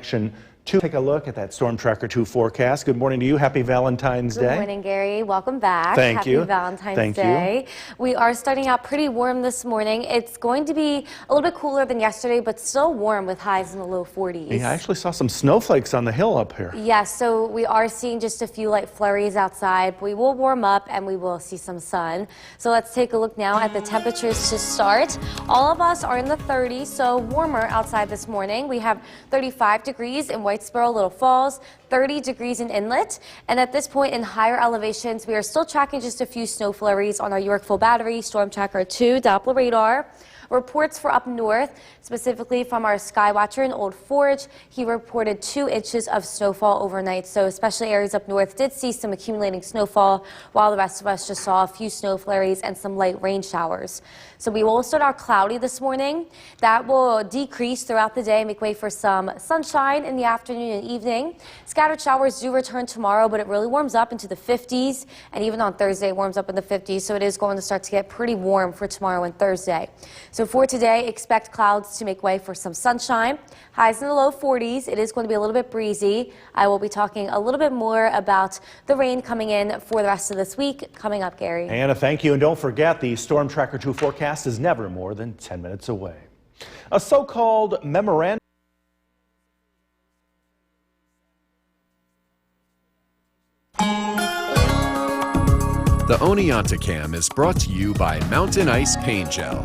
direction to take a look at that Storm Tracker 2 forecast. Good morning to you. Happy Valentine's Day. Good morning, Gary. Welcome back. Thank you. Happy Valentine's Day. We are starting out pretty warm this morning. It's going to be a little bit cooler than yesterday, but still warm with highs in the low 40s. Yeah, I actually saw some snowflakes on the hill up here. Yes, so we are seeing just a few light flurries outside. We will warm up and we will see some sun. So let's take a look now at the temperatures to start. All of us are in the 30s, so warmer outside this morning. We have 35 degrees in Whitesboro, Little Falls, 30 degrees in Inlet, and at this point in higher elevations, we are still tracking just a few snow flurries on our Yorkville Battery, Storm Tracker 2 Doppler radar. Reports for up north, specifically from our Skywatcher in Old Forge, he reported 2 inches of snowfall overnight. So especially areas up north did see some accumulating snowfall, while the rest of us just saw a few snow flurries and some light rain showers. So we will start out cloudy this morning. That will decrease throughout the day, make way for some sunshine in the afternoon and evening. Scattered showers do return tomorrow, but it really warms up into the 50s, and even on Thursday it warms up in the 50s, so it is going to start to get pretty warm for tomorrow and Thursday. So for today, expect clouds to make way for some sunshine. Highs in the low 40s. It is going to be a little bit breezy. I will be talking a little bit more about the rain coming in for the rest of this week coming up, Gary. Anna, thank you. And don't forget, the Storm Tracker 2 forecast is never more than 10 minutes away. A so-called memorandum. The Oneonta Cam is brought to you by Mountain Ice Paint Gel.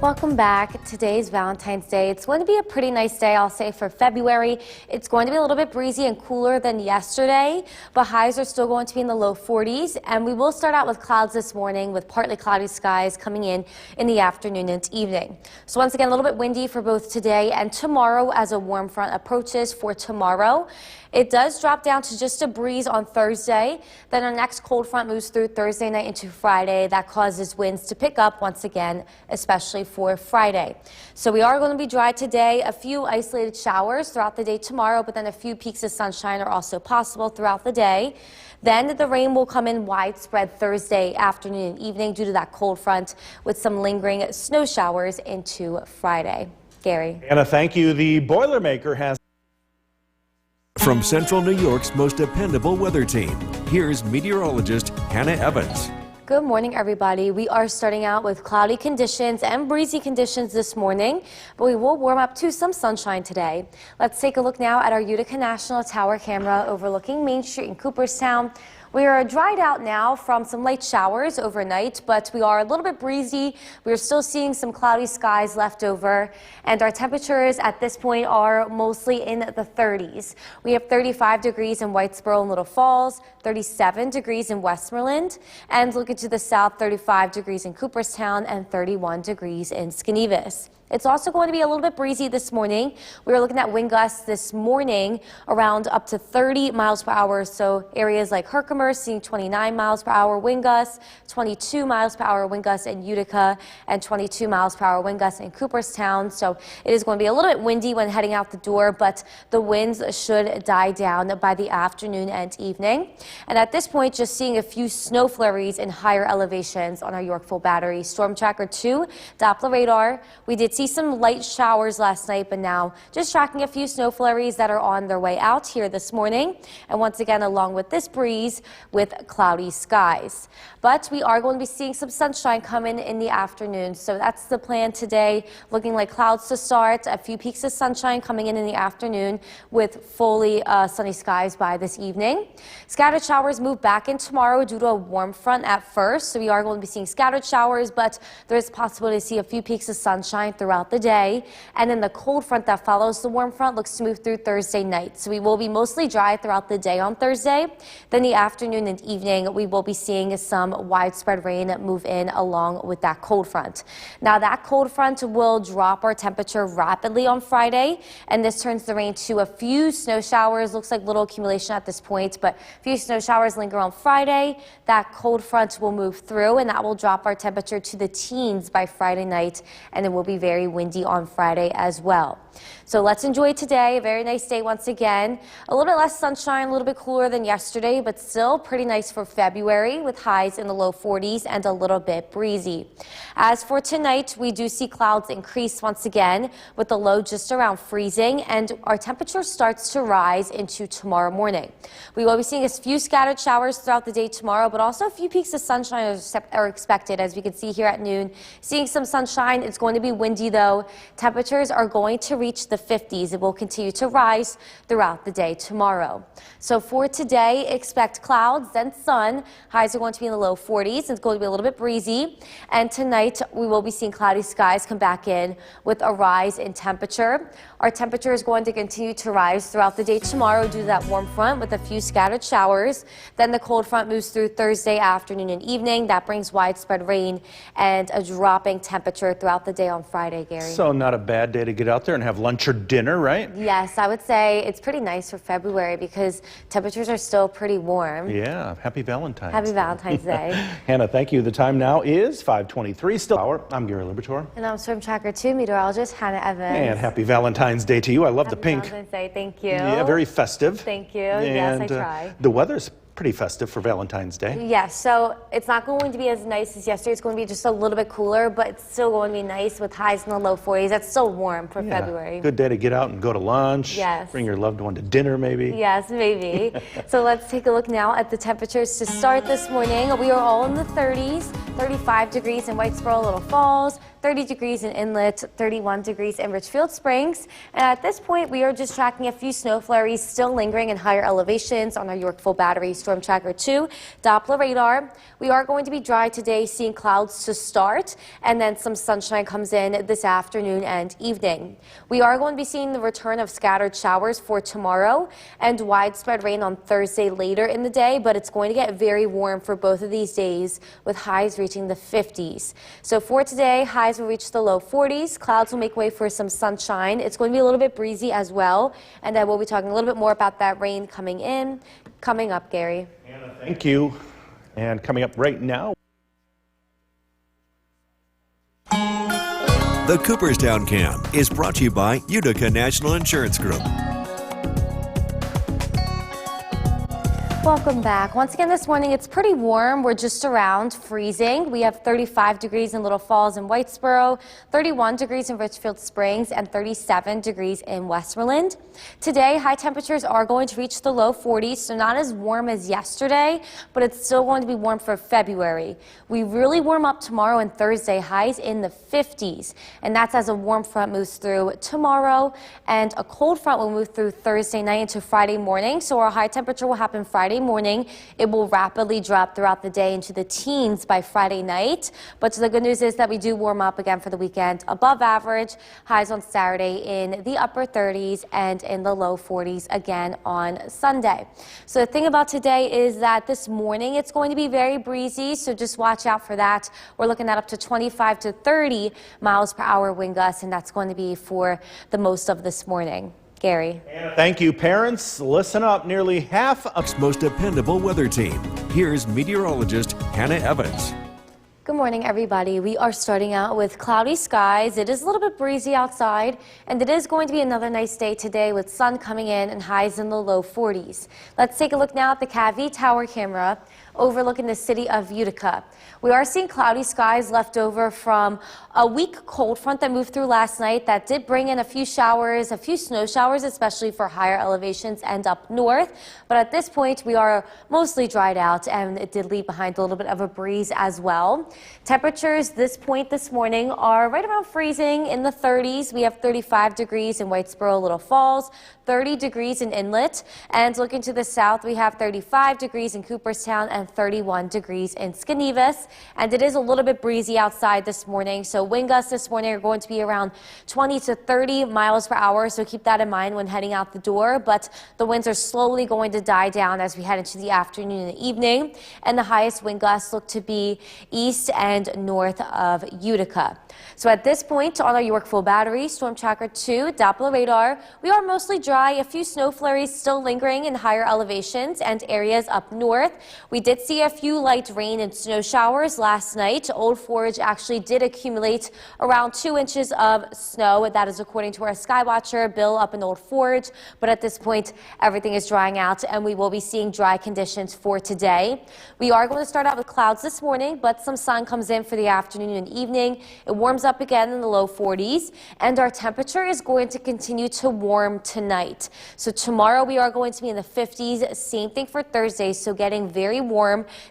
Welcome back. Today's Valentine's Day. It's going to be a pretty nice day, I'll say, for February. It's going to be a little bit breezy and cooler than yesterday, but highs are still going to be in the low 40s. And we will start out with clouds this morning with partly cloudy skies coming in the afternoon and evening. So once again, a little bit windy for both today and tomorrow as a warm front approaches for tomorrow. It does drop down to just a breeze on Thursday. Then our next cold front moves through Thursday night into Friday. That causes winds to pick up once again, especially for Friday. So we are going to be dry today. A few isolated showers throughout the day tomorrow, but then a few peaks of sunshine are also possible throughout the day. Then the rain will come in widespread Thursday afternoon and evening due to that cold front, with some lingering snow showers into Friday. Gary. Anna, thank you. The Boilermaker has. From Central New York's most dependable weather team, here's meteorologist Hannah Evans. Good morning, everybody. We are starting out with cloudy conditions and breezy conditions this morning, but we will warm up to some sunshine today. Let's take a look now at our Utica National Tower camera overlooking Main Street in Cooperstown. We are dried out now from some light showers overnight, but we are a little bit breezy. We are still seeing some cloudy skies left over, and our temperatures at this point are mostly in the 30s. We have 35 degrees in Whitesboro and Little Falls, 37 degrees in Westmoreland, and looking to the south, 35 degrees in Cooperstown and 31 degrees in Schenevus. It's also going to be a little bit breezy this morning. We are looking at wind gusts this morning around up to 30 miles per hour. So areas like Herkimer seeing 29 miles per hour wind gusts, 22 miles per hour wind gusts in Utica, and 22 miles per hour wind gusts in Cooperstown. So it is going to be a little bit windy when heading out the door, but the winds should die down by the afternoon and evening. And at this point, just seeing a few snow flurries in higher elevations on our Yorkville Battery, Storm Tracker 2 Doppler radar. We did see some light showers last night, but now just tracking a few snow flurries that are on their way out here this morning. And once again, along with this breeze with cloudy skies. But we are going to be seeing some sunshine coming in the afternoon. So that's the plan today. Looking like clouds to start, a few peaks of sunshine coming in the afternoon with fully sunny skies by this evening. Scattered showers move back in tomorrow due to a warm front at first. So we are going to be seeing scattered showers, but there is a possibility to see a few peaks of sunshine throughout the day. And then the cold front that follows the warm front looks to move through Thursday night. So we will be mostly dry throughout the day on Thursday. Then the afternoon and evening, we will be seeing some widespread rain move in along with that cold front. Now that cold front will drop our temperature rapidly on Friday, and this turns the rain to a few snow showers. Looks like little accumulation at this point, but a few snow showers linger on Friday. That cold front will move through, and that will drop our temperature to the teens by Friday night, and it will be very windy on Friday as well. So let's enjoy today. A very nice day once again. A little bit less sunshine, a little bit cooler than yesterday, but still still pretty nice for February with highs in the low 40s and a little bit breezy. As for tonight, we do see clouds increase once again with the low just around freezing, and our temperature starts to rise into tomorrow morning. We will be seeing a few scattered showers throughout the day tomorrow, but also a few peaks of sunshine are expected, as we can see here at noon. Seeing some sunshine. It's going to be windy though. Temperatures are going to reach the 50s. It will continue to rise throughout the day tomorrow. So for today, expect clouds, then sun. Highs are going to be in the low 40s. It's going to be a little bit breezy. And tonight, we will be seeing cloudy skies come back in with a rise in temperature. Our temperature is going to continue to rise throughout the day tomorrow due to that warm front with a few scattered showers. Then the cold front moves through Thursday afternoon and evening. That brings widespread rain and a dropping temperature throughout the day on Friday, Gary. So not a bad day to get out there and have lunch or dinner, right? Yes, I would say it's pretty nice for February because temperatures are still pretty warm. Yeah, happy Valentine's Happy Day. Valentine's Day. Hannah, thank you. The time now is 5:23. Still hour. I'm Gary Libertor. And I'm Storm Tracker 2 meteorologist Hannah Evans. And happy Valentine's Day to you. I love the Happy pink. Valentine's Day. Thank you. Yeah, very festive. Thank you. Yes, I And, try. the weather's pretty festive for Valentine's Day. Yes, so it's not going to be as nice as yesterday. It's going to be just a little bit cooler, but it's still going to be nice with highs in the low 40s. That's still warm for Yeah, February. good day to get out and go to lunch. Yes. Bring your loved one to dinner, maybe. Yes, maybe. So let's take a look now at the temperatures to start this morning. We are all in the 30s, 35 degrees in Whitesboro, Little Falls, 30 degrees in Inlet, 31 degrees in Richfield Springs. And at this point, we are just tracking a few snow flurries still lingering in higher elevations on our Yorkville Battery Storm Tracker 2 Doppler radar. We are going to be dry today, seeing clouds to start, and then some sunshine comes in this afternoon and evening. We are going to be seeing the return of scattered showers for tomorrow and widespread rain on Thursday later in the day, but it's going to get very warm for both of these days with highs reaching the 50s. So for today, highs will reach the low 40s. Clouds will make way for some sunshine. It's going to be a little bit breezy as well, and then we'll be talking a little bit more about that rain coming up, Gary. Thank you. And coming up right now. The Cooperstown Cam is brought to you by Utica National Insurance Group. Welcome back. Once again this morning, it's pretty warm. We're just around freezing. We have 35 degrees in Little Falls and Whitesboro, 31 degrees in Richfield Springs, and 37 degrees in Westmoreland. Today, high temperatures are going to reach the low 40s, so not as warm as yesterday, but it's still going to be warm for February. We really warm up tomorrow and Thursday, highs in the 50s, and that's as a warm front moves through tomorrow, and a cold front will move through Thursday night into Friday morning, so our high temperature will happen Friday morning. It will rapidly drop throughout the day into the teens by Friday night. But the good news is that we do warm up again for the weekend above average. Highs on Saturday in the upper 30s and in the low 40s again on Sunday. So the thing about today is that this morning it's going to be very breezy, so just watch out for that. We're looking at up to 25 to 30 miles per hour wind gusts, and that's going to be for the most of this morning. Gary. Thank you, parents. Listen up. Nearly half of Most dependable weather team. Here's meteorologist Hannah Evans. Good morning, everybody. We are starting out with cloudy skies. It is a little bit breezy outside, and it is going to be another nice day today with sun coming in and highs in the low 40s. Let's take a look now at the CAV tower camera overlooking the city of Utica. We are seeing cloudy skies left over from a weak cold front that moved through last night that did bring in a few showers, a few snow showers, especially for higher elevations and up north. But at this point, we are mostly dried out, and it did leave behind a little bit of a breeze as well. Temperatures this point this morning are right around freezing in the 30s. We have 35 degrees in Whitesboro, Little Falls, 30 degrees in Inlet, and looking to the south, we have 35 degrees in Cooperstown and 31 degrees in Schenevus. And it is a little bit breezy outside this morning, so wind gusts this morning are going to be around 20 to 30 miles per hour, so keep that in mind when heading out the door. But the winds are slowly going to die down as we head into the afternoon and evening, and the highest wind gusts look to be east and north of Utica. So at this point on our Yorkville Battery Storm Tracker 2 Doppler radar, we are mostly dry, a few snow flurries still lingering in higher elevations and areas up north. We did did see a few light rain and snow showers last night. Old Forge actually did accumulate around 2 inches of snow. That is according to our Skywatcher, Bill, up in Old Forge. But at this point, everything is drying out and we will be seeing dry conditions for today. We are going to start out with clouds this morning, but some sun comes in for the afternoon and evening. It warms up again in the low 40s, and our temperature is going to continue to warm tonight. So tomorrow we are going to be in the 50s. Same thing for Thursday, so getting very warm.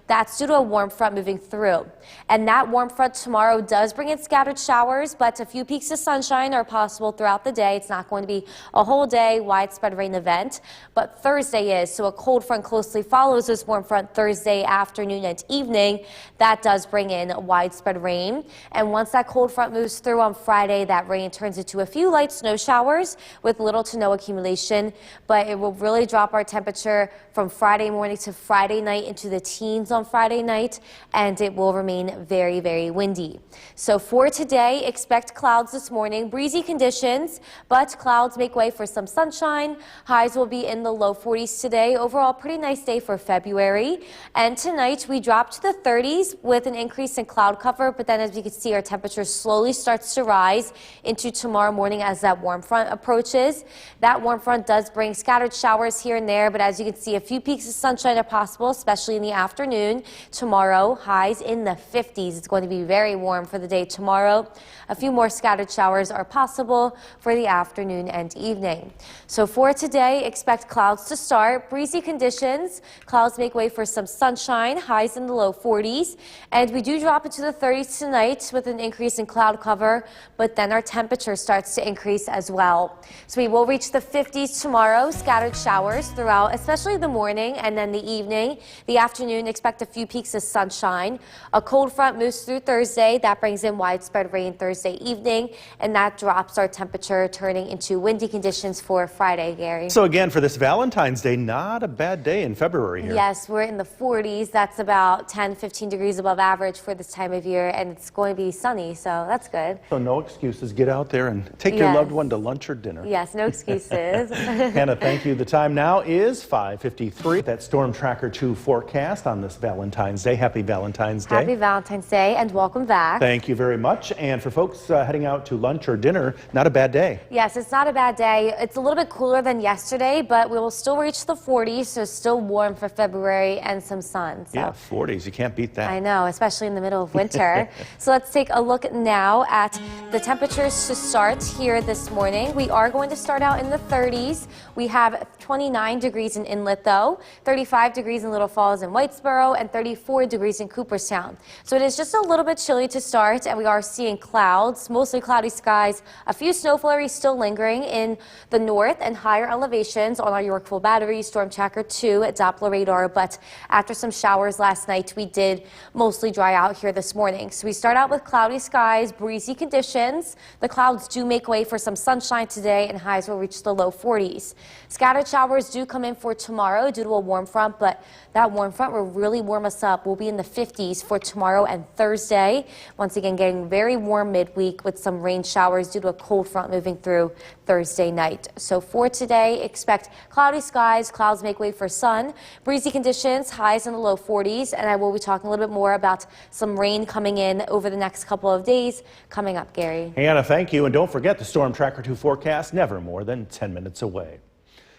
That's due to a warm front moving through. And that warm front tomorrow does bring in scattered showers, but a few peaks of sunshine are possible throughout the day. It's not going to be a whole day widespread rain event, but Thursday is. So a cold front closely follows this warm front Thursday afternoon and evening. That does bring in widespread rain. And once that cold front moves through on Friday, that rain turns into a few light snow showers with little to no accumulation, but it will really drop our temperature from Friday morning to Friday night into the teens on Friday night, and it will remain very, very windy. So for today, expect clouds this morning, breezy conditions, but clouds make way for some sunshine. Highs will be in the low 40s today. Overall, pretty nice day for February. And tonight we drop to the 30s with an increase in cloud cover, but then as you can see, our temperature slowly starts to rise into tomorrow morning as that warm front approaches. That warm front does bring scattered showers here and there, but as you can see, a few peaks of sunshine are possible, especially in the afternoon. Tomorrow, highs in the 50s. It's going to be very warm for the day tomorrow. A few more scattered showers are possible for the afternoon and evening. So for today, expect clouds to start, breezy conditions. Clouds make way for some sunshine, highs in the low 40s. And we do drop into the 30s tonight with an increase in cloud cover, but then our temperature starts to increase as well. So we will reach the 50s tomorrow, scattered showers throughout, especially the morning and then the evening. The afternoon, expect a few peaks of sunshine. A cold front moves through Thursday. That brings in widespread rain Thursday evening, and that drops our temperature, turning into windy conditions for Friday, Gary. So again, for this Valentine's Day, not a bad day in February here. Yes, we're in the 40s. That's about 10, 15 degrees above average for this time of year, and it's going to be sunny, so that's good. So no excuses. Get out there and take your loved one to lunch or dinner. Yes, no excuses. Hannah, thank you. The time now is 5:53. That Storm Tracker 2 forecast on this Valentine's Day. Happy Valentine's Day. Happy Valentine's Day, and welcome back. Thank you very much. And for folks heading out to lunch or dinner, not a bad day. Yes, it's not a bad day. It's a little bit cooler than yesterday, but we will still reach the 40s, so still warm for February and some sun. So. Yeah, 40s. You can't beat that. I know, especially in the middle of winter. So let's take a look now at the temperatures to start here this morning. We are going to start out in the 30s. We have 29 degrees in Inlet, though, 35 degrees in Little Falls and Whitesboro, and 34 degrees in Cooperstown. So it is just a little bit chilly to start, and we are seeing clouds, mostly cloudy skies, a few snow flurries still lingering in the north and higher elevations on our Yorkville Battery, Storm Tracker 2 at Doppler radar. But after some showers last night, we did mostly dry out here this morning. So we start out with cloudy skies, breezy conditions. The clouds do make way for some sunshine today, and highs will reach the low 40s. Scattered showers do come in for tomorrow due to a warm front, but that warm front will really warm us up. We'll be in the 50s for tomorrow and Thursday. Once again, getting very warm midweek with some rain showers due to a cold front moving through Thursday night. So for today, expect cloudy skies, clouds make way for sun, breezy conditions, highs in the low 40s, and I will be talking a little bit more about some rain coming in over the next couple of days coming up, Gary. Hannah, thank you. And don't forget the Storm Tracker 2 forecast, never more than 10 minutes away.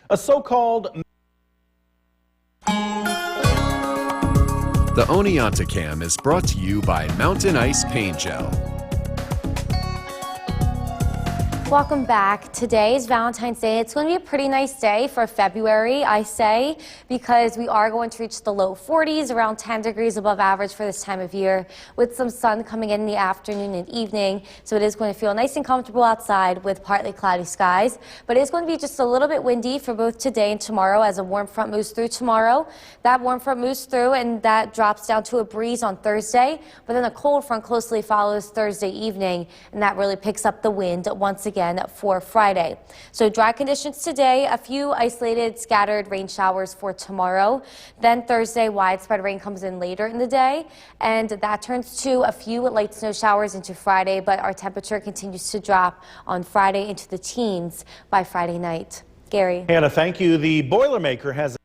A so-called The Oneonta Cam is brought to you by Mountain Ice Paint Gel. Welcome back. Today is Valentine's Day. It's going to be a pretty nice day for February, I say, because we are going to reach the low 40s, around 10 degrees above average for this time of year, with some sun coming in the afternoon and evening. So it is going to feel nice and comfortable outside with partly cloudy skies. But it is going to be just a little bit windy for both today and tomorrow as a warm front moves through tomorrow. That warm front moves through and that drops down to a breeze on Thursday. But then a cold front closely follows Thursday evening, and that really picks up the wind once again for Friday. So dry conditions today, a few isolated scattered rain showers for tomorrow. Then Thursday, widespread rain comes in later in the day, and that turns to a few light snow showers into Friday, but our temperature continues to drop on Friday into the teens by Friday night. Gary. Hannah, thank you. The Boilermaker has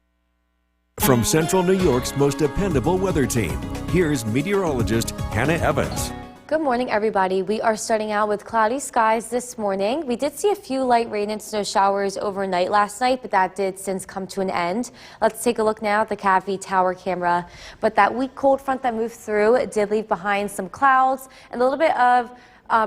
From Central New York's most dependable weather team, here's meteorologist Hannah Evans. Good morning, everybody. We are starting out with cloudy skies this morning. We did see a few light rain and snow showers overnight last night, but that did since come to an end. Let's take a look now at the CAVV tower camera. But that weak cold front that moved through did leave behind some clouds and a little bit of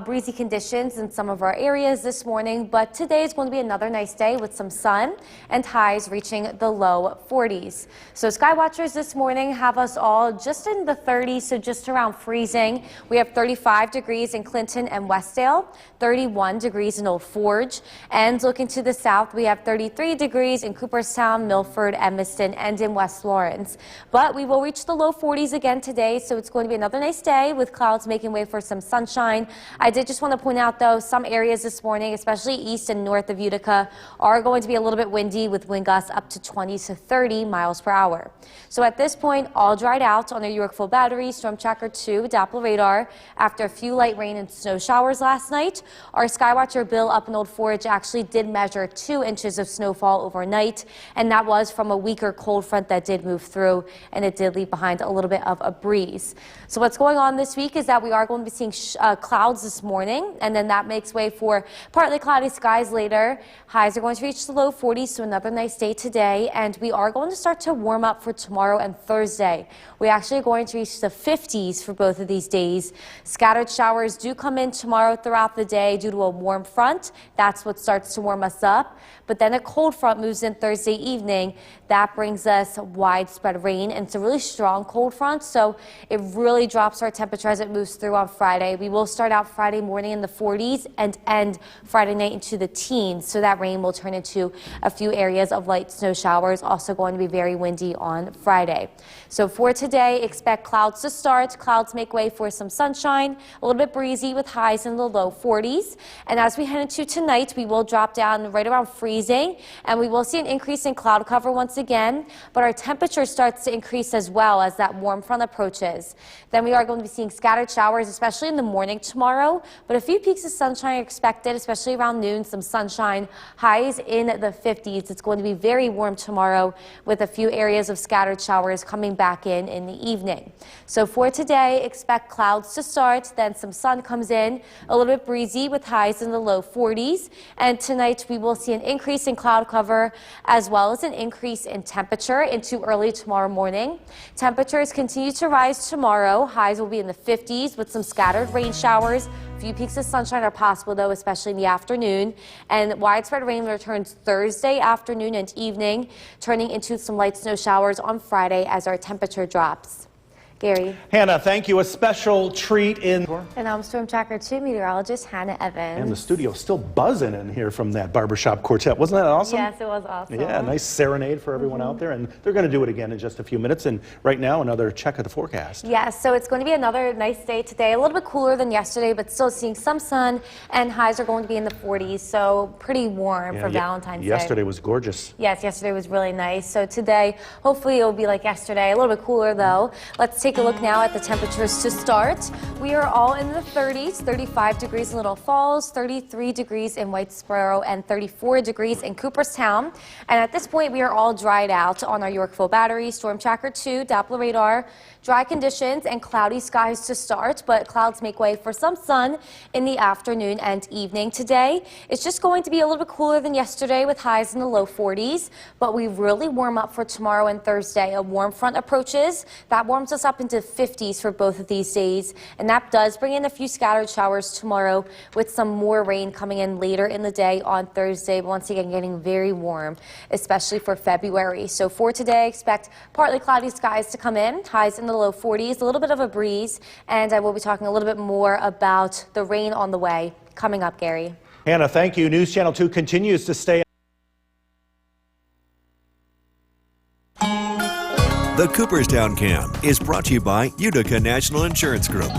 breezy conditions in some of our areas this morning, but today is going to be another nice day with some sun and highs reaching the low 40s. So sky watchers this morning have us all just in the 30s, so just around freezing. We have 35 degrees in Clinton and Westdale, 31 degrees in Old Forge, and looking to the south, we have 33 degrees in Cooperstown, Milford, Evanston, and in West Lawrence. But we will reach the low 40s again today, so it's going to be another nice day with clouds making way for some sunshine. I did just want to point out, though, some areas this morning, especially east and north of Utica, are going to be a little bit windy with wind gusts up to 20 to 30 miles per hour. So at this point, all dried out on the Yorkville Battery, Storm Tracker 2 Doppler radar after a few light rain and snow showers last night. Our Skywatcher Bill up in Old Forge actually did measure 2 inches of snowfall overnight, and that was from a weaker cold front that did move through, and it did leave behind a little bit of a breeze. So what's going on this week is that we are going to be seeing clouds this morning, and then that makes way for partly cloudy skies later. Highs are going to reach the low 40s, so another nice day today, and we are going to start to warm up for tomorrow and Thursday. We actually are going to reach the 50s for both of these days. Scattered showers do come in tomorrow throughout the day due to a warm front. That's what starts to warm us up. But then a cold front moves in Thursday evening. That brings us widespread rain, and it's a really strong cold front, so it really drops our temperature as it moves through on Friday. We will start out Friday morning in the 40s and end Friday night into the teens, so that rain will turn into a few areas of light snow showers. Also going to be very windy on Friday. So for today, expect clouds to start. Clouds make way for some sunshine, a little bit breezy with highs in the low 40s. And as we head into tonight, we will drop down right around freezing, and we will see an increase in cloud cover once again, but our temperature starts to increase as well as that warm front approaches. Then we are going to be seeing scattered showers, especially in the morning tomorrow, but a few peaks of sunshine are expected, especially around noon. Some sunshine, highs in the 50s. It's going to be very warm tomorrow with a few areas of scattered showers coming back in the evening. So for today, expect clouds to start, then some sun comes in, a little bit breezy with highs in the low 40s. And tonight we will see an increase in cloud cover as well as an increase in temperature into early tomorrow morning. Temperatures continue to rise tomorrow. Highs will be in the 50s with some scattered rain showers. Few peaks of sunshine are possible, though, especially in the afternoon. And widespread rain returns Thursday afternoon and evening, turning into some light snow showers on Friday as our temperature drops. Gary. Hannah, thank you. A special treat in... And I'm Storm Tracker 2 meteorologist Hannah Evans. And the studio's still buzzing in here from that barbershop quartet. Wasn't that awesome? Yes, it was awesome. Yeah, nice serenade for everyone out there. And they're going to do it again in just a few minutes. And right now, another check of the forecast. Yes, so it's going to be another nice day today. A little bit cooler than yesterday, but still seeing some sun, and highs are going to be in the 40s, so pretty warm for Valentine's Day. Yesterday was gorgeous. Yes, yesterday was really nice. So today, hopefully it will be like yesterday, a little bit cooler though. Let's take a look now at the temperatures to start. We are all in the 30s, 35 degrees in Little Falls, 33 degrees in White Sparrow, and 34 degrees in Cooperstown. And at this point, we are all dried out on our Yorkville Battery, Storm Tracker 2, Doppler radar. Dry conditions and cloudy skies to start, but clouds make way for some sun in the afternoon and evening today. It's just going to be a little bit cooler than yesterday with highs in the low 40s, but we really warm up for tomorrow and Thursday. A warm front approaches. That warms us up into 50s for both of these days, and that does bring in a few scattered showers tomorrow with some more rain coming in later in the day on Thursday. But once again, getting very warm, especially for February. So for today, expect partly cloudy skies to come in, highs in the low 40s, a little bit of a breeze, and I will be talking a little bit more about the rain on the way coming up, Gary. Hannah, thank you. News Channel 2 continues to stay. The Cooperstown Cam is brought to you by Utica National Insurance Group.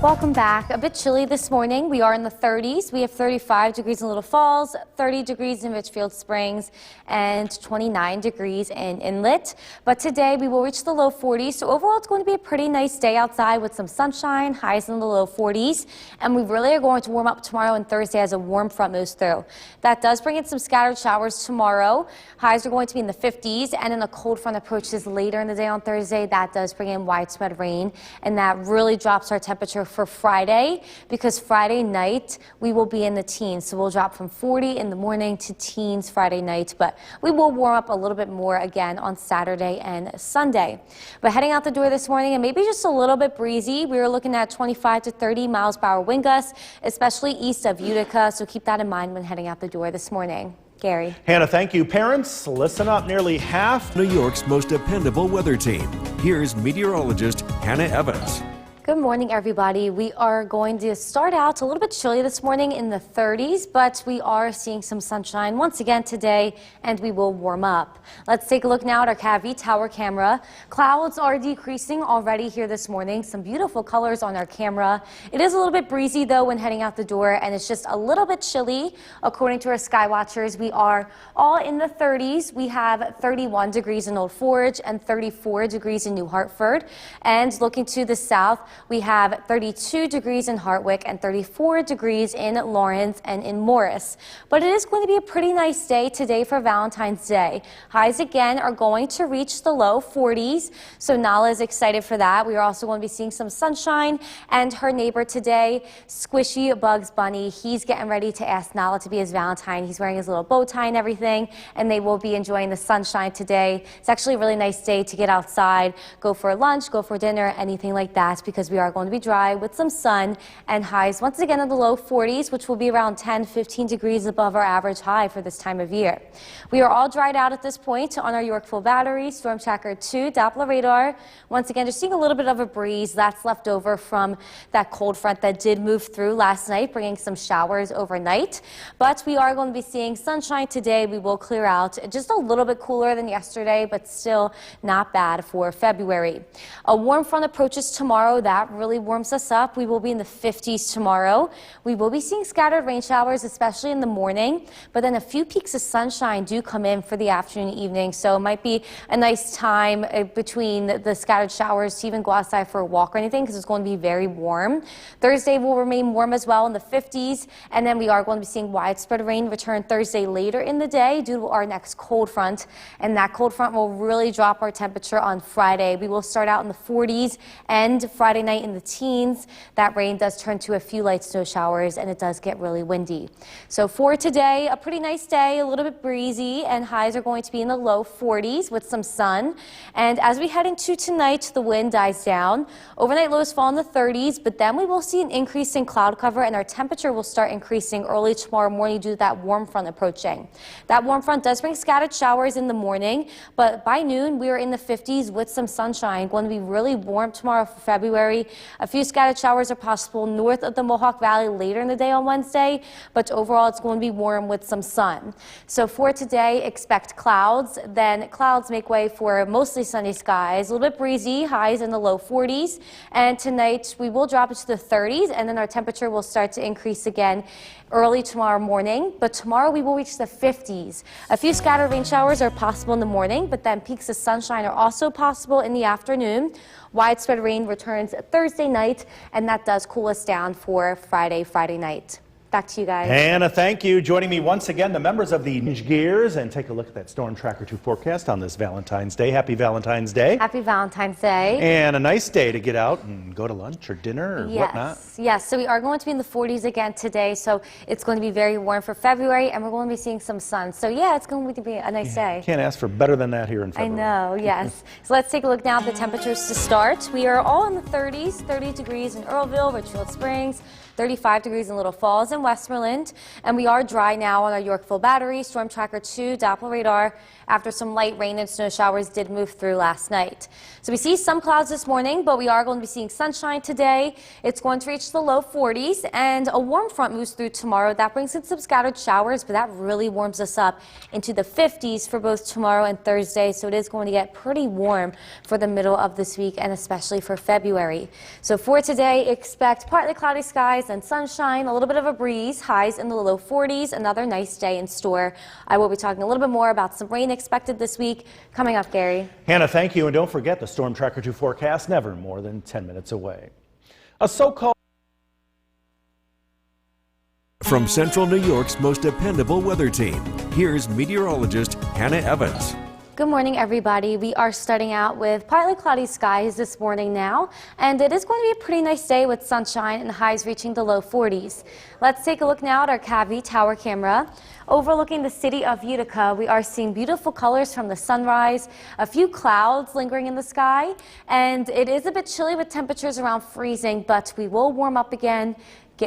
Welcome back. A bit chilly this morning. We are in the 30s. We have 35 degrees in Little Falls, 30 degrees in Richfield Springs, and 29 degrees in Inlet. But today we will reach the low 40s. So overall, it's going to be a pretty nice day outside with some sunshine, highs in the low 40s. And we really are going to warm up tomorrow and Thursday as a warm front moves through. That does bring in some scattered showers tomorrow. Highs are going to be in the 50s, and then a cold front approaches later in the day on Thursday. That does bring in widespread rain, and that really drops our temperature for Friday, because Friday night we will be in the teens. So we'll drop from 40 in the morning to teens Friday night, but we will warm up a little bit more again on Saturday and Sunday. But heading out the door this morning, and maybe just a little bit breezy, we were looking at 25 to 30 miles per hour wind gusts, especially east of Utica. So keep that in mind when heading out the door this morning. Gary. Hannah, thank you. Parents, listen up. Nearly half New York's most dependable weather team. Here's meteorologist Hannah Evans. Good morning, everybody. We are going to start out a little bit chilly this morning in the 30s, but we are seeing some sunshine once again today, and we will warm up. Let's take a look now at our Cavi Tower camera. Clouds are decreasing already here this morning. Some beautiful colors on our camera. It is a little bit breezy, though, when heading out the door, and it's just a little bit chilly. According to our sky watchers, we are all in the 30s. We have 31 degrees in Old Forge and 34 degrees in New Hartford. And looking to the south, we have 32 degrees in Hartwick and 34 degrees in Lawrence and in Morris. But it is going to be a pretty nice day today for Valentine's Day. Highs again are going to reach the low 40s, so Nala is excited for that. We are also going to be seeing some sunshine, and her neighbor today, Squishy Bugs Bunny, he's getting ready to ask Nala to be his Valentine. He's wearing his little bow tie and everything, and they will be enjoying the sunshine today. It's actually a really nice day to get outside, go for lunch, go for dinner, anything like that, because we are going to be dry with some sun, and highs once again in the low 40s, which will be around 10-15 degrees above our average high for this time of year. We are all dried out at this point on our Yorkville battery, Storm Tracker 2 Doppler radar. Once again, just seeing a little bit of a breeze that's left over from that cold front that did move through last night, bringing some showers overnight. But we are going to be seeing sunshine today. We will clear out, just a little bit cooler than yesterday, but still not bad for February. A warm front approaches tomorrow. That really warms us up. We will be in the 50s tomorrow. We will be seeing scattered rain showers, especially in the morning, but then a few peaks of sunshine do come in for the afternoon and evening, so it might be a nice time between the scattered showers to even go outside for a walk or anything, because it's going to be very warm. Thursday will remain warm as well in the 50s, and then we are going to be seeing widespread rain return Thursday later in the day due to our next cold front, and that cold front will really drop our temperature on Friday. We will start out in the 40s and Friday night in the teens. That rain does turn to a few light snow showers, and it does get really windy. So for today, a pretty nice day, a little bit breezy, and highs are going to be in the low 40s with some sun. And as we head into tonight, the wind dies down. Overnight lows fall in the 30s, but then we will see an increase in cloud cover, and our temperature will start increasing early tomorrow morning due to that warm front approaching. That warm front does bring scattered showers in the morning, but by noon we are in the 50s with some sunshine. Going to be really warm tomorrow for February. A few scattered showers are possible north of the Mohawk Valley later in the day on Wednesday, but overall it's going to be warm with some sun. So for today, expect clouds. Then clouds make way for mostly sunny skies, a little bit breezy, highs in the low 40s. And tonight we will drop into the 30s, and then our temperature will start to increase again early tomorrow morning, but tomorrow we will reach the 50s. A few scattered rain showers are possible in the morning, but then peaks of sunshine are also possible in the afternoon. Widespread rain returns Thursday night, and that does cool us down for Friday night. Back to you guys. Hannah, thank you. Joining me once again, the members of the Change Gears, and take a look at that Storm Tracker 2 forecast on this Valentine's Day. Happy Valentine's Day. Happy Valentine's Day. And a nice day to get out and go to lunch or dinner or whatnot. Yes, so we are going to be in the 40s again today, so it's going to be very warm for February, and we're going to be seeing some sun. So yeah, it's going to be a nice day. Can't ask for better than that here in February. I know, yes. So let's take a look now at the temperatures to start. We are all in the 30s, 30 degrees in Earlville, Richfield Springs, 35 degrees in Little Falls, and and Westmoreland. And we are dry now on our Yorkville Battery, Storm Tracker 2, Doppler radar, after some light rain and snow showers did move through last night. So we see some clouds this morning, but we are going to be seeing sunshine today. It's going to reach the low 40s, and a warm front moves through tomorrow. That brings in some scattered showers, but that really warms us up into the 50s for both tomorrow and Thursday. So it is going to get pretty warm for the middle of this week and especially for February. So for today, expect partly cloudy skies and sunshine, a little bit of a breeze, highs in the low 40s, another nice day in store. I will be talking a little bit more about some rain expected this week coming up, Gary. Hannah, thank you. And don't forget the Storm Tracker 2 forecast, never more than 10 minutes away. A so-called From Central New York's most dependable weather team, here's meteorologist Hannah Evans. Good morning, everybody. We are starting out with partly cloudy skies this morning now, and it is going to be a pretty nice day with sunshine and highs reaching the low 40s. Let's take a look now at our Cavity Tower camera. Overlooking the city of Utica, we are seeing beautiful colors from the sunrise, a few clouds lingering in the sky, and it is a bit chilly with temperatures around freezing, but we will warm up again,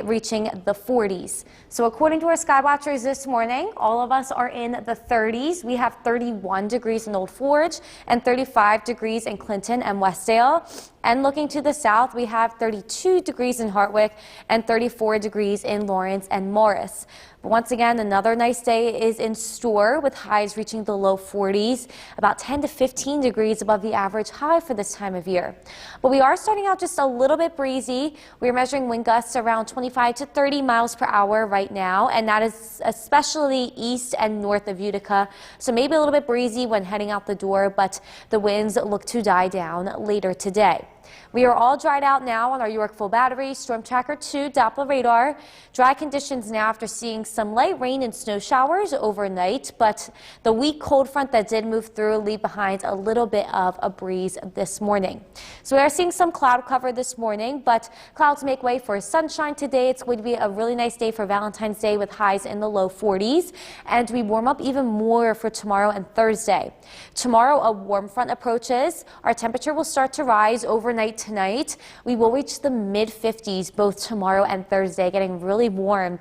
reaching the 40s. So according to our sky watchers this morning, all of us are in the 30s. We have 31 degrees in Old Forge and 35 degrees in Clinton and Westdale. And looking to the south, we have 32 degrees in Hartwick and 34 degrees in Lawrence and Morris. But once again, another nice day is in store with highs reaching the low 40s, about 10 to 15 degrees above the average high for this time of year. But we are starting out just a little bit breezy. We're measuring wind gusts around 25 to 30 miles per hour right now, and that is especially east and north of Utica. So maybe a little bit breezy when heading out the door, but the winds look to die down later today. We are all dried out now on our Yorkville Battery, Storm Tracker 2, Doppler radar. Dry conditions now after seeing some light rain and snow showers overnight, but the weak cold front that did move through leave behind a little bit of a breeze this morning. So we are seeing some cloud cover this morning, but clouds make way for sunshine today. It's going to be a really nice day for Valentine's Day with highs in the low 40s, and we warm up even more for tomorrow and Thursday. Tomorrow, a warm front approaches. Our temperature will start to rise overnight tonight. We will reach the mid-50s both tomorrow and Thursday, getting really warm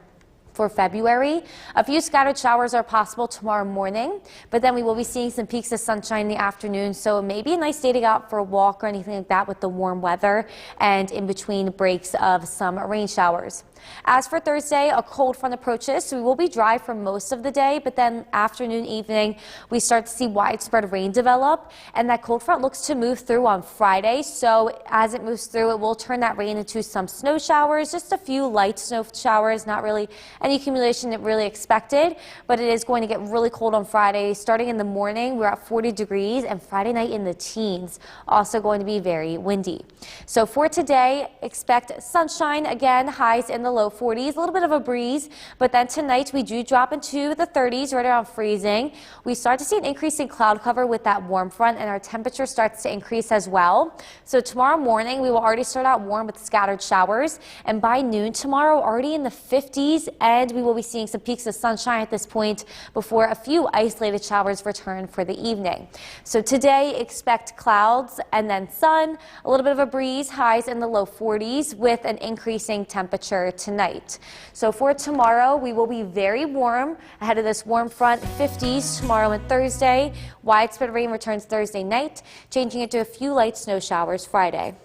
for February. A few scattered showers are possible tomorrow morning, but then we will be seeing some peaks of sunshine in the afternoon, so maybe a nice day to go out for a walk or anything like that with the warm weather and in between breaks of some rain showers. As for Thursday, a cold front approaches, so we will be dry for most of the day, but then afternoon, evening, we start to see widespread rain develop, and that cold front looks to move through on Friday. So as it moves through, it will turn that rain into some snow showers, just a few light snow showers, not really any accumulation that really expected, but it is going to get really cold on Friday. Starting in the morning, we're at 40 degrees, and Friday night in the teens. Also going to be very windy. So for today, expect sunshine again, highs in the low 40s, a little bit of a breeze, but then tonight we do drop into the 30s, right around freezing. We start to see an increase in cloud cover with that warm front, and our temperature starts to increase as well. So tomorrow morning, we will already start out warm with scattered showers, and by noon tomorrow, already in the 50s, and we will be seeing some peaks of sunshine at this point before a few isolated showers return for the evening. So today, expect clouds and then sun, a little bit of a breeze, highs in the low 40s with an increasing temperature tonight. So for tomorrow, we will be very warm ahead of this warm front, 50s tomorrow and Thursday. Widespread rain returns Thursday night, changing it to a few light snow showers Friday.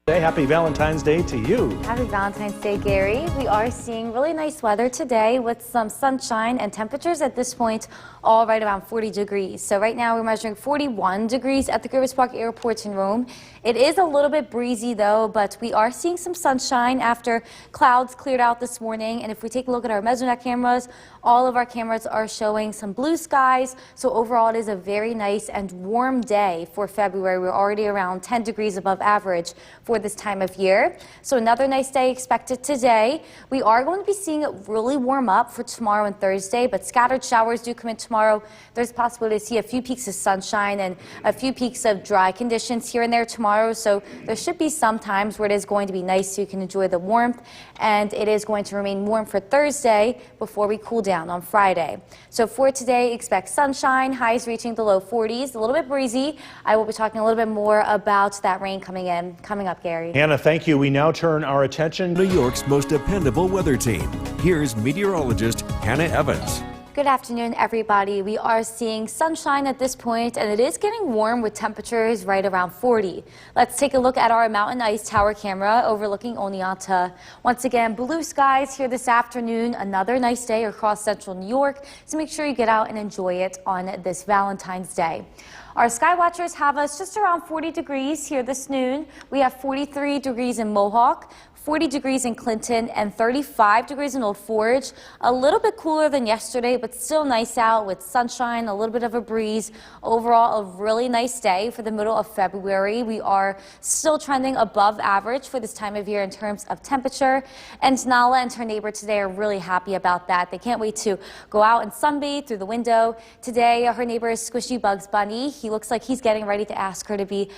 Happy Valentine's Day to you. Happy Valentine's Day, Gary. We are seeing really nice weather today with some sunshine and temperatures at this point all right around 40 degrees. So right now we're measuring 41 degrees at the Grivers Park Airport in Rome. It is a little bit breezy though, but we are seeing some sunshine after clouds cleared out this morning. And if we take a look at our Mesonet cameras, all of our cameras are showing some blue skies. So overall, it is a very nice and warm day for February. We're already around 10 degrees above average for this time of year. So another nice day expected today. We are going to be seeing it really warm up for tomorrow and Thursday, but scattered showers do come in tomorrow. There's a possibility to see a few peaks of sunshine and a few peaks of dry conditions here and there tomorrow. So there should be some times where it is going to be nice so you can enjoy the warmth, and it is going to remain warm for Thursday before we cool down on Friday. So for today, expect sunshine, highs reaching the low 40s, a little bit breezy. I will be talking a little bit more about that rain coming up, Gary. Gary. Hannah, thank you. We now turn our attention New York's most dependable weather team. Here's meteorologist Hannah Evans. Good afternoon, everybody. We are seeing sunshine at this point, and it is getting warm with temperatures right around 40. Let's take a look at our Mountain Ice Tower camera overlooking Oneonta. Once again, blue skies here this afternoon. Another nice day across central New York, so make sure you get out and enjoy it on this Valentine's Day. Our sky watchers have us just around 40 degrees here this noon. We have 43 degrees in Mohawk, 40 degrees in Clinton, and 35 degrees in Old Forge. A little bit cooler than yesterday, but still nice out with sunshine, a little bit of a breeze. Overall, a really nice day for the middle of February. We are still trending above average for this time of year in terms of temperature. And Nala and her neighbor today are really happy about that. They can't wait to go out and sunbathe through the window. Today, her neighbor is Squishy Bugs Bunny. He looks like he's getting ready to ask her to be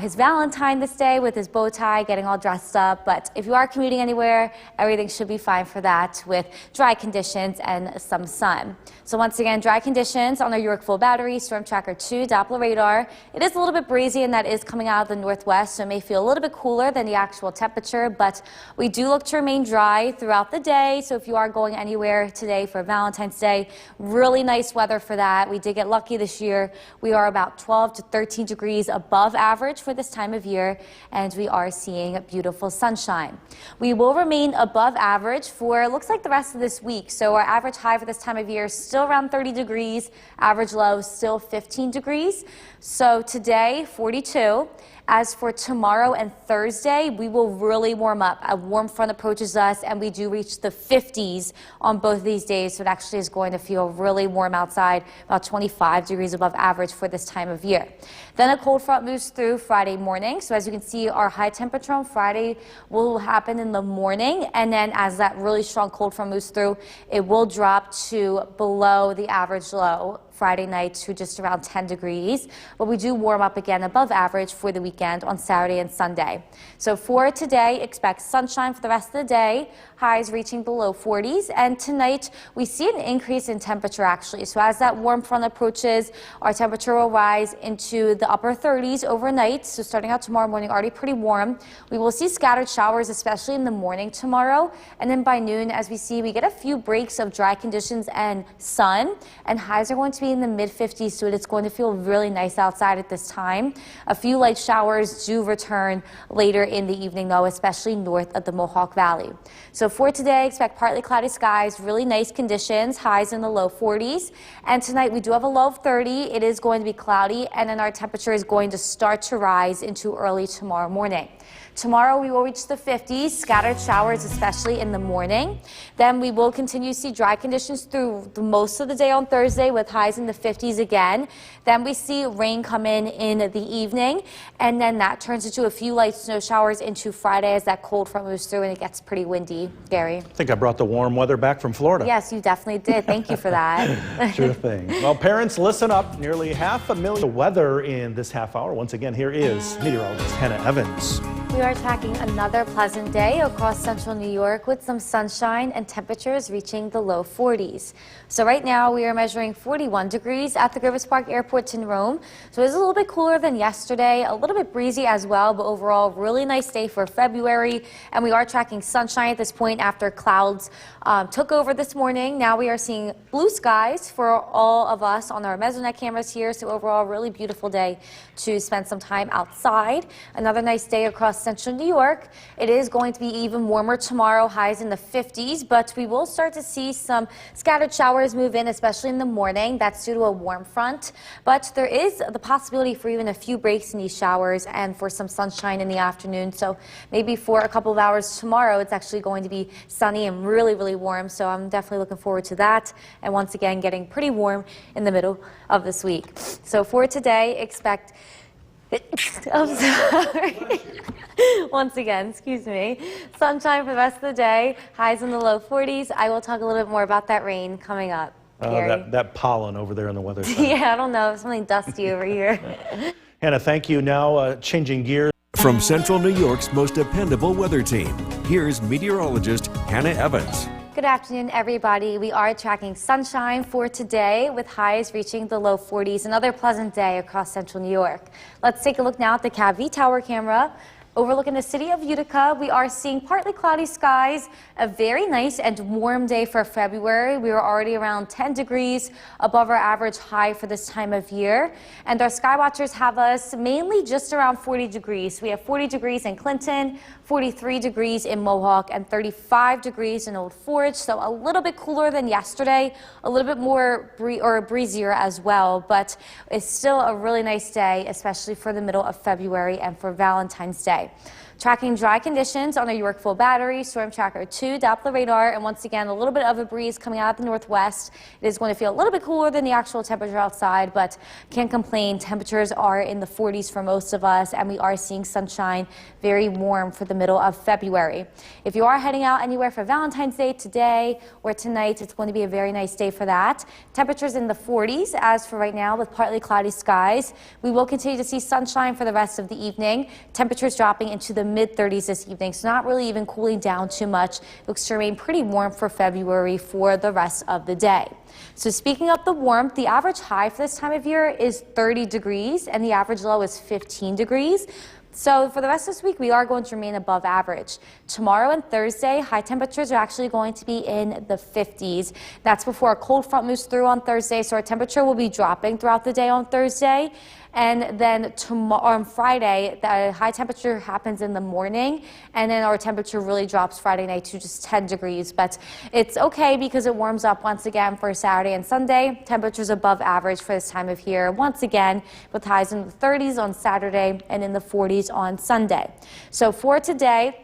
his Valentine this day with his bow tie, getting all dressed up. But if you are commuting anywhere, everything should be fine for that with dry conditions and some sun. So once again, dry conditions on our York Full Battery, Storm Tracker 2 Doppler radar. It is a little bit breezy, and that is coming out of the northwest, so it may feel a little bit cooler than the actual temperature, but we do look to remain dry throughout the day. So if you are going anywhere today for Valentine's Day, really nice weather for that. We did get lucky this year. We are about 12 to 13 degrees above average for this time of year, and we are seeing beautiful sunshine. We will remain above average for looks like the rest of this week. So our average high for this time of year is still around 30 degrees, average low still 15 degrees. So today 42. As for tomorrow and Thursday, we will really warm up. A warm front approaches us, and we do reach the 50s on both of these days. So it actually is going to feel really warm outside, about 25 degrees above average for this time of year. Then a cold front moves through Friday morning. So as you can see, our high temperature on Friday will happen in the morning. And then as that really strong cold front moves through, it will drop to below the average low Friday night to just around 10 degrees. But we do warm up again above average for the weekend on Saturday and Sunday. So for today, expect sunshine for the rest of the day, highs reaching the low 40s. And tonight, we see an increase in temperature actually. So as that warm front approaches, our temperature will rise into the upper 30s overnight. So starting out tomorrow morning, already pretty warm. We will see scattered showers, especially in the morning tomorrow. And then by noon, as we see, we get a few breaks of dry conditions and sun, and highs are going to be in the mid-50s, so it's going to feel really nice outside at this time. A few light showers do return later in the evening, though, especially north of the Mohawk Valley. So for today, expect partly cloudy skies, really nice conditions, highs in the low 40s. And tonight, we do have a low of 30. It is going to be cloudy, and then our temperature is going to start to rise into early tomorrow morning. Tomorrow we will reach the 50s, scattered showers, especially in the morning. Then we will continue to see dry conditions through most of the day on Thursday with highs in the 50s again. Then we see rain come in the evening, and then that turns into a few light snow showers into Friday as that cold front moves through and it gets pretty windy. Gary? I think I brought the warm weather back from Florida. Yes, you definitely did. Thank you for that. Sure thing. Well, parents, listen up. Nearly 500,000 weather in this half hour. Once again, here is meteorologist Hannah Evans. We are tracking another pleasant day across central New York with some sunshine and temperatures reaching the low 40s. So right now we are measuring 41 degrees at the Griffith Park Airport in Rome. So it's a little bit cooler than yesterday, a little bit breezy as well, but overall really nice day for February. And we are tracking sunshine at this point after clouds took over this morning. Now we are seeing blue skies for all of us on our Mesonet cameras here. So overall really beautiful day to spend some time outside. Another nice day across central New York. It is going to be even warmer tomorrow, highs in the 50s, but we will start to see some scattered showers move in, especially in the morning. That's due to a warm front, but there is the possibility for even a few breaks in these showers and for some sunshine in the afternoon. So maybe for a couple of hours tomorrow, it's actually going to be sunny and really, really warm. So I'm definitely looking forward to that. And once again, getting pretty warm in the middle of this week. So for today, expect I'm sorry. Once again, excuse me. Sunshine for the rest of the day. Highs in the low 40s. I will talk a little bit more about that rain coming up. That pollen over there in the weather center. Yeah, I don't know. Something dusty over here. Hannah, thank you. Now changing gears. From Central New York's most dependable weather team, here's meteorologist Hannah Evans. Good afternoon, everybody. We are tracking sunshine for today with highs reaching the low 40s. Another pleasant day across central New York. Let's take a look now at the CAV Tower camera. Overlooking the city of Utica, we are seeing partly cloudy skies, a very nice and warm day for February. We are already around 10 degrees above our average high for this time of year. And our sky watchers have us mainly just around 40 degrees. We have 40 degrees in Clinton, 43 degrees in Mohawk, and 35 degrees in Old Forge. So a little bit cooler than yesterday, a little bit more breezier as well. But it's still a really nice day, especially for the middle of February and for Valentine's Day. Tracking dry conditions on our Yorkville Battery, Storm Tracker 2 Doppler radar, and once again a little bit of a breeze coming out of the northwest. It is going to feel a little bit cooler than the actual temperature outside, but can't complain. Temperatures are in the 40s for most of us, and we are seeing sunshine, very warm for the middle of February. If you are heading out anywhere for Valentine's Day today or tonight, it's going to be a very nice day for that. Temperatures in the 40s as for right now with partly cloudy skies. We will continue to see sunshine for the rest of the evening. Temperatures dropping into the mid-30s this evening, so not really even cooling down too much. It looks to remain pretty warm for February for the rest of the day. So speaking of the warmth, the average high for this time of year is 30 degrees and the average low is 15 degrees. So for the rest of this week, we are going to remain above average. Tomorrow and Thursday, high temperatures are actually going to be in the 50s. That's before a cold front moves through on Thursday, so our temperature will be dropping throughout the day on Thursday. And then tomorrow, on Friday, the high temperature happens in the morning, and then our temperature really drops Friday night to just 10 degrees. But it's okay because it warms up once again for Saturday and Sunday. Temperatures above average for this time of year once again, with highs in the 30s on Saturday and in the 40s on Sunday. So for today,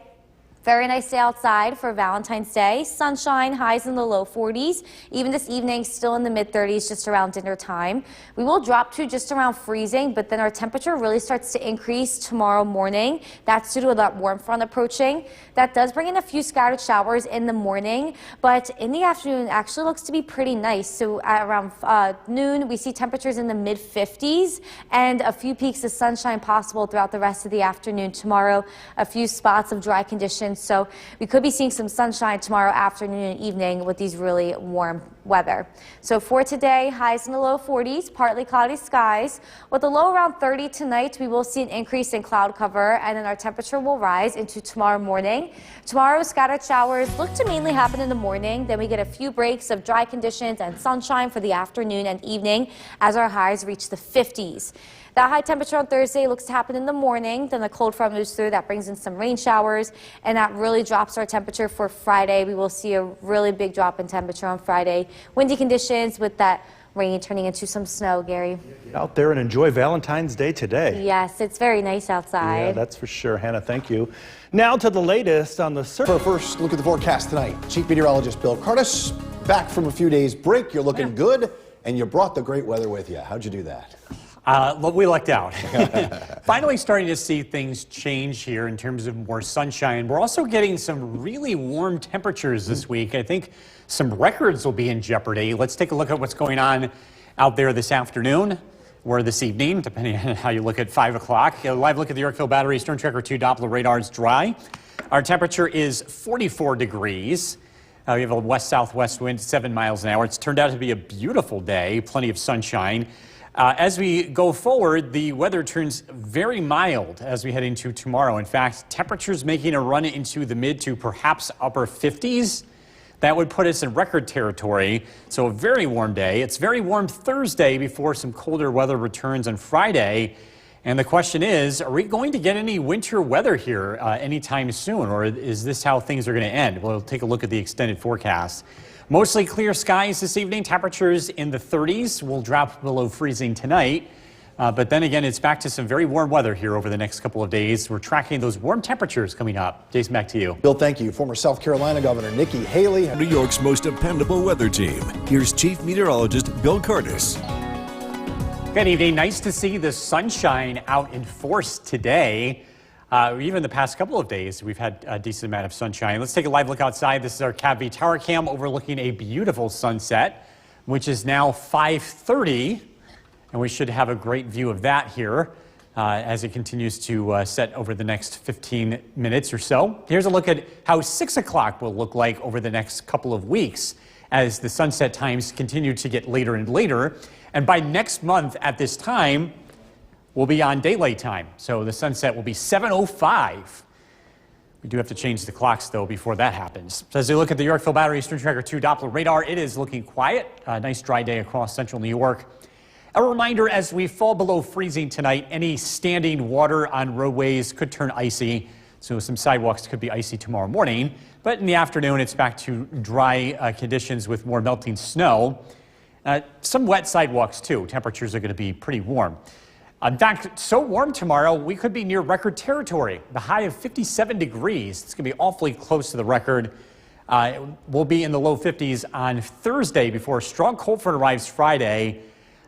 very nice day outside for Valentine's Day. Sunshine, highs in the low 40s. Even this evening, still in the mid-30s, just around dinner time. We will drop to just around freezing, but then our temperature really starts to increase tomorrow morning. That's due to that warm front approaching. That does bring in a few scattered showers in the morning, but in the afternoon, it actually looks to be pretty nice. So at around noon, we see temperatures in the mid-50s and a few peaks of sunshine possible throughout the rest of the afternoon tomorrow. A few spots of dry conditions. So we could be seeing some sunshine tomorrow afternoon and evening with these really warm weather. So for today, highs in the low 40s, partly cloudy skies. With a low around 30 tonight, we will see an increase in cloud cover, and then our temperature will rise into tomorrow morning. Tomorrow, scattered showers look to mainly happen in the morning. Then we get a few breaks of dry conditions and sunshine for the afternoon and evening as our highs reach the 50s. That high temperature on Thursday looks to happen in the morning. Then the cold front moves through. That brings in some rain showers, and that really drops our temperature for Friday. We will see a really big drop in temperature on Friday. Windy conditions with that rain turning into some snow, Gary. Get out there and enjoy Valentine's Day today. Yes, it's very nice outside. Yeah, that's for sure. Hannah, thank you. Now to the latest on the For our first look at the forecast tonight, Chief Meteorologist Bill Curtis, back from a few days break. You're looking good, and you brought the great weather with you. How'd you do that? We lucked out. Finally starting to see things change here in terms of more sunshine. We're also getting some really warm temperatures this week. I think some records will be in jeopardy. Let's take a look at what's going on out there this afternoon or this evening, depending on how you look at 5 o'clock. A live look at the Yorkville Battery, Storm Tracker 2 Doppler radar is dry. Our temperature is 44 degrees. We have a west-southwest wind, 7 miles an hour. It's turned out to be a beautiful day, plenty of sunshine. As we go forward, the weather turns very mild as we head into tomorrow. In fact, temperatures making a run into the mid to perhaps upper 50s. That would put us in record territory. So a very warm day. It's very warm Thursday before some colder weather returns on Friday. And the question is, are we going to get any winter weather here anytime soon? Or is this how things are going to end? We'll take a look at the extended forecast. Mostly clear skies this evening. Temperatures in the 30s will drop below freezing tonight. But then again, it's back to some very warm weather here over the next couple of days. We're tracking those warm temperatures coming up. Jason, back to you. Bill, thank you. Former South Carolina Governor Nikki Haley. New York's most dependable weather team. Here's Chief Meteorologist Bill Curtis. Good evening. Nice to see the sunshine out in force today. Even the past couple of days, we've had a decent amount of sunshine. Let's take a live look outside. This is our CAPV Tower Cam overlooking a beautiful sunset, which is now 5:30. And we should have a great view of that here as it continues to set over the next 15 minutes or so. Here's a look at how 6 o'clock will look like over the next couple of weeks as the sunset times continue to get later and later. And by next month at this time, will be on daylight time. So the sunset will be 7:05. We do have to change the clocks, though, before that happens. So as we look at the Yorkville Battery Storm Tracker 2 Doppler radar, it is looking quiet. A nice dry day across central New York. A reminder, as we fall below freezing tonight, any standing water on roadways could turn icy. So some sidewalks could be icy tomorrow morning. But in the afternoon, it's back to dry conditions with more melting snow. Some wet sidewalks, too. Temperatures are going to be pretty warm. In fact, so warm tomorrow, we could be near record territory. The high of 57 degrees. It's going to be awfully close to the record. We'll be in the low 50s on Thursday before a strong cold front arrives Friday.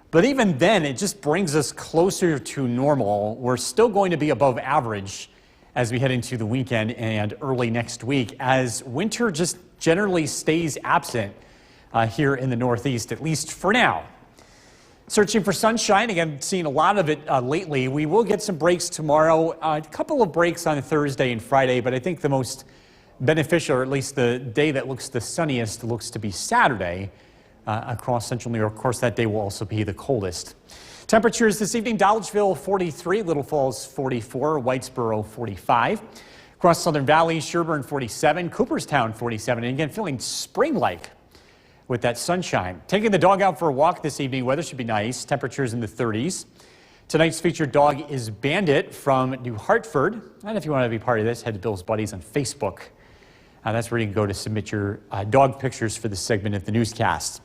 But even then, it just brings us closer to normal. We're still going to be above average as we head into the weekend and early next week, as winter just generally stays absent here in the Northeast, at least for now. Searching for sunshine, again, seeing a lot of it lately. We will get some breaks tomorrow, a couple of breaks on Thursday and Friday, but I think the most beneficial, or at least the day that looks the sunniest, looks to be Saturday across central New York. Of course, that day will also be the coldest. Temperatures this evening: Dolgeville 43, Little Falls 44, Whitesboro 45. Across Southern Valley, Sherburne 47, Cooperstown 47, and again, feeling spring-like with that sunshine. Taking the dog out for a walk this evening. Weather should be nice. Temperatures in the 30s. Tonight's featured dog is Bandit from New Hartford. And if you want to be part of this, head to Bill's Buddies on Facebook. That's where you can go to submit your dog pictures for this segment of the newscast.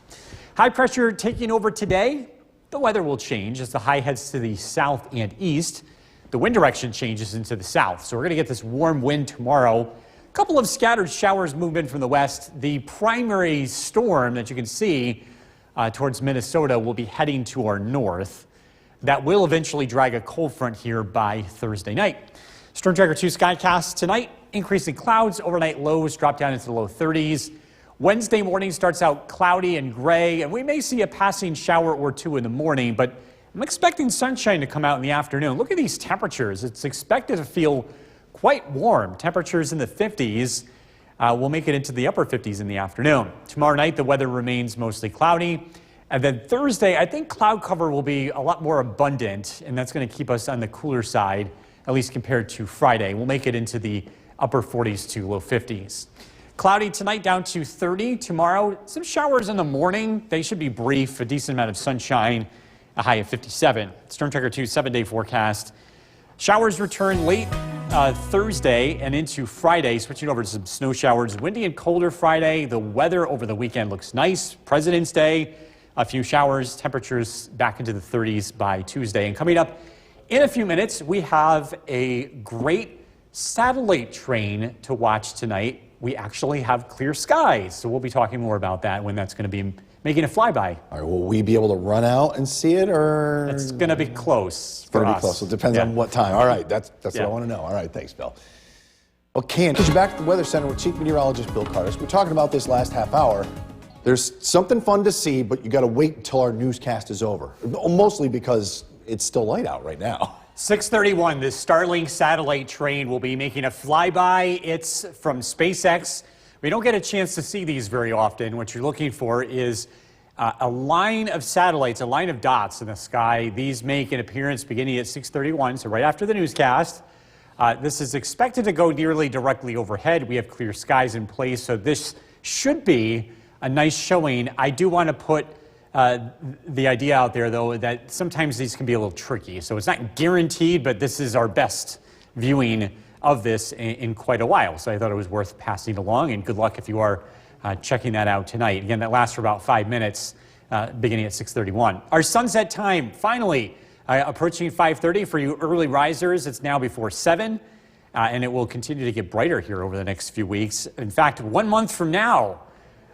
High pressure taking over today. The weather will change as the high heads to the south and east. The wind direction changes into the south. So we're going to get this warm wind tomorrow. A couple of scattered showers move in from the west. The primary storm that you can see towards Minnesota will be heading to our north. That will eventually drag a cold front here by Thursday night. Storm Tracker 2 Skycast tonight. Increasing clouds, overnight lows drop down into the low 30s. Wednesday morning starts out cloudy and gray, and we may see a passing shower or two in the morning, but I'm expecting sunshine to come out in the afternoon. Look at these temperatures. It's expected to feel quite warm. Temperatures in the 50s. We'll make it into the upper 50s in the afternoon. Tomorrow night, the weather remains mostly cloudy. And then Thursday, I think cloud cover will be a lot more abundant, and that's going to keep us on the cooler side, at least compared to Friday. We'll make it into the upper 40s to low 50s. Cloudy tonight, down to 30. Tomorrow, some showers in the morning. They should be brief, a decent amount of sunshine, a high of 57. Storm Tracker 2 7-day forecast. Showers return late Thursday and into Friday, switching over to some snow showers. Windy and colder Friday. The weather over the weekend looks nice. President's Day, a few showers. Temperatures back into the 30s by Tuesday. And coming up in a few minutes, we have a great satellite train to watch tonight. We actually have clear skies, so we'll be talking more about that when that's going to be making a flyby. All right, will we be able to run out and see it, or? It's going to be close for us. It's going to be close. It depends on what time. All right, that's what I want to know. All right, thanks, Bill. Well, you're back at the Weather Center with Chief Meteorologist Bill Curtis. We're talking about this last half hour. There's something fun to see, but you got to wait until our newscast is over. Mostly because it's still light out right now. 6:31, the Starlink satellite train will be making a flyby. It's from SpaceX. We don't get a chance to see these very often. What you're looking for is a line of satellites, a line of dots in the sky. These make an appearance beginning at 6:31, so right after the newscast. This is expected to go nearly directly overhead. We have clear skies in place, so this should be a nice showing. I do want to put the idea out there, though, that sometimes these can be a little tricky. So it's not guaranteed, but this is our best viewing of this in quite a while. So I thought it was worth passing along, and good luck if you are checking that out tonight. Again, that lasts for about 5 minutes, beginning at 6:31. Our sunset time, finally, approaching 5:30 for you early risers. It's now before 7, and it will continue to get brighter here over the next few weeks. In fact, 1 month from now,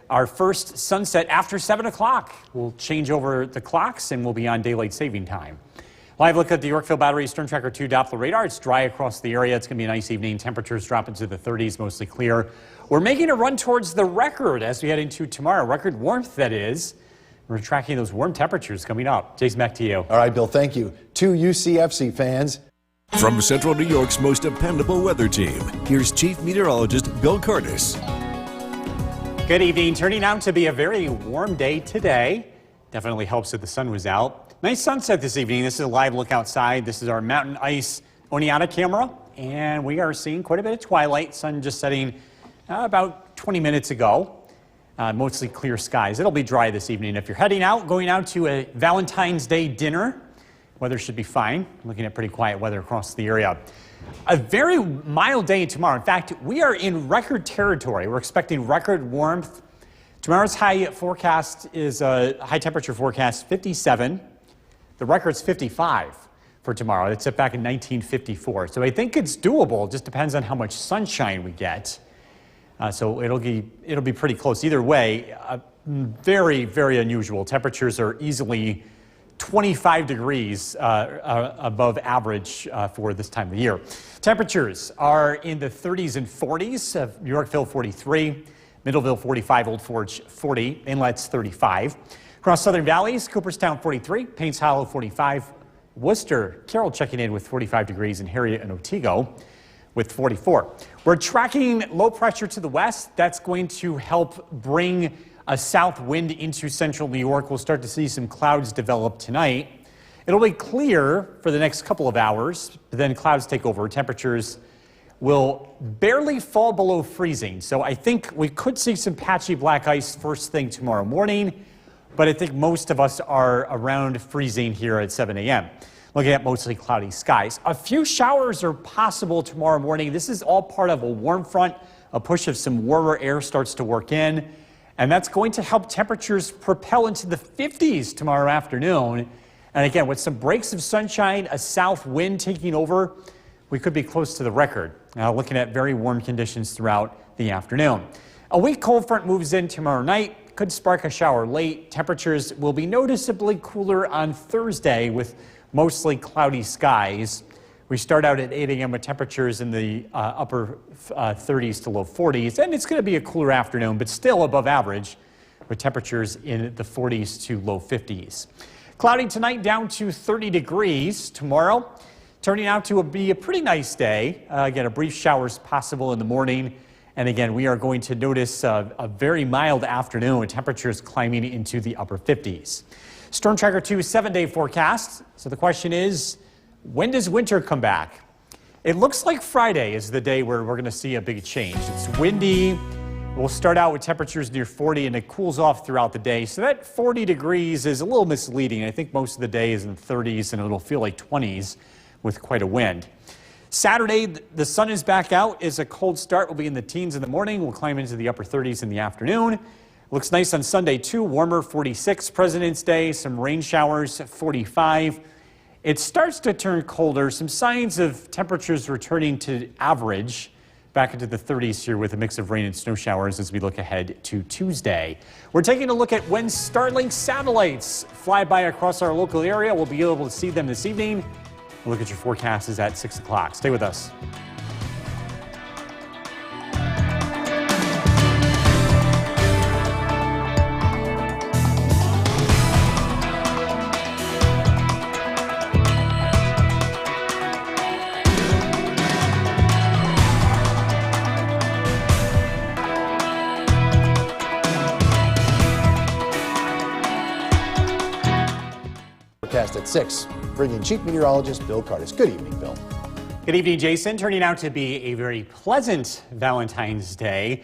our first sunset after 7 o'clock. We'll change over the clocks and we'll be on daylight saving time. Live look at the Yorkville Battery Storm Tracker 2 Doppler radar. It's dry across the area. It's going to be a nice evening. Temperatures drop into the 30s, mostly clear. We're making a run towards the record as we head into tomorrow. Record warmth, that is. We're tracking those warm temperatures coming up. Jason, back to you. All right, Bill, thank you. To UCFC fans. From Central New York's most dependable weather team, here's Chief Meteorologist Bill Curtis. Good evening. Turning out to be a very warm day today. Definitely helps that the sun was out. Nice sunset this evening. This is a live look outside. This is our Mountain Ice Oneonta camera, and we are seeing quite a bit of twilight. Sun just setting about 20 minutes ago. Mostly clear skies. It'll be dry this evening. If you're heading out, going out to a Valentine's Day dinner, weather should be fine. Looking at pretty quiet weather across the area. A very mild day tomorrow. In fact, we are in record territory. We're expecting record warmth. Tomorrow's high forecast is a high temperature forecast 57. The record's 55 for tomorrow. It's set back in 1954. So I think it's doable. It just depends on how much sunshine we get. So it'll be pretty close. Either way, very, very unusual. Temperatures are easily 25 degrees above average for this time of year. Temperatures are in the 30s and 40s. Yorkville 43, Middleville 45, Old Forge 40, Inlet's 35. Across Southern Valleys, Cooperstown 43, Paynes Hollow 45, Worcester, Carroll checking in with 45 degrees, and Harriet and Otsego with 44. We're tracking low pressure to the west. That's going to help bring a south wind into central New York. We'll start to see some clouds develop tonight. It'll be clear for the next couple of hours, but then clouds take over. Temperatures will barely fall below freezing. So I think we could see some patchy black ice first thing tomorrow morning, but I think most of us are around freezing here at 7 a.m. Looking at mostly cloudy skies. A few showers are possible tomorrow morning. This is all part of a warm front. A push of some warmer air starts to work in, and that's going to help temperatures propel into the 50s tomorrow afternoon. And again, with some breaks of sunshine, a south wind taking over, we could be close to the record. Now looking at very warm conditions throughout the afternoon. A weak cold front moves in tomorrow night, could spark a shower late. Temperatures will be noticeably cooler on Thursday with mostly cloudy skies. We start out at 8 a.m. with temperatures in the upper 30s to low 40s, and it's going to be a cooler afternoon, but still above average with temperatures in the 40s to low 50s. Cloudy tonight down to 30 degrees. Tomorrow turning out to be a pretty nice day. Again, a brief showers possible in the morning. And again, we are going to notice a very mild afternoon with temperatures climbing into the upper 50s. Storm Tracker 2 7-day forecast. So the question is, when does winter come back? It looks like Friday is the day where we're going to see a big change. It's windy. We'll start out with temperatures near 40 and it cools off throughout the day. So that 40 degrees is a little misleading. I think most of the day is in the 30s and it'll feel like 20s with quite a wind. Saturday, the sun is back out. Is a cold start. We'll be in the teens in the morning. We'll climb into the upper 30s in the afternoon. Looks nice on Sunday too. Warmer 46, President's Day. Some rain showers 45. It starts to turn colder. Some signs of temperatures returning to average back into the 30s here with a mix of rain and snow showers as we look ahead to Tuesday. We're taking a look at when Starlink satellites fly by across our local area. We'll be able to see them this evening. A look at your forecast is at 6 o'clock. Stay with us. Forecast at 6, bringing Chief Meteorologist Bill Curtis. Good evening, Bill. Good evening, Jason. Turning out to be a very pleasant Valentine's Day.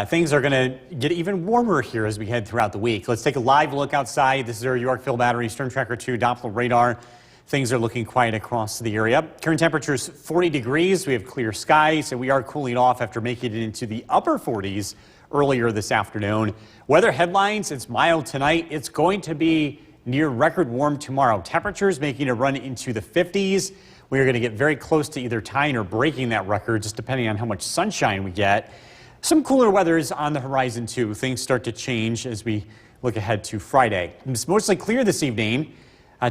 Things are going to get even warmer here as we head throughout the week. Let's take a live look outside. This is our Yorkville Battery Storm Tracker 2 Doppler radar. Things are looking quiet across the area. Current temperatures 40 degrees. We have clear skies, so we are cooling off after making it into the upper 40s earlier this afternoon. Weather headlines, it's mild tonight. It's going to be near record warm tomorrow. Temperatures making a run into the 50s. We are going to get very close to either tying or breaking that record, just depending on how much sunshine we get. Some cooler weather is on the horizon, too. Things start to change as we look ahead to Friday. It's mostly clear this evening.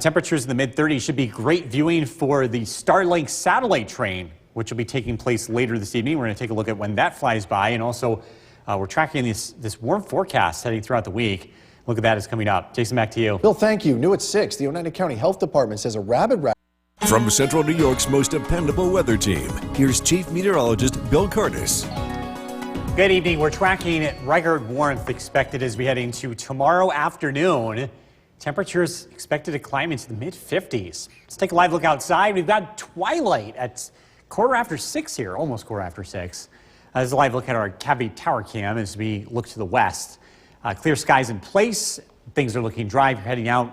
Temperatures in the mid-30s should be great viewing for the Starlink satellite train, which will be taking place later this evening. We're going to take a look at when that flies by, and also we're tracking this warm forecast heading throughout the week. Look at that is coming up. Jason, back to you. Bill, thank you. New at 6, the Oneida County Health Department says a rabid rat. From Central New York's most dependable weather team, here's Chief Meteorologist Bill Curtis. Good evening. We're tracking record warmth expected as we head into tomorrow afternoon. Temperatures expected to climb into the mid-50s. Let's take a live look outside. We've got twilight at 6:15 here, almost 6:15. There's a live look at our Cabby Tower Cam as we look to the west. Clear skies in place. Things are looking dry. If you're heading out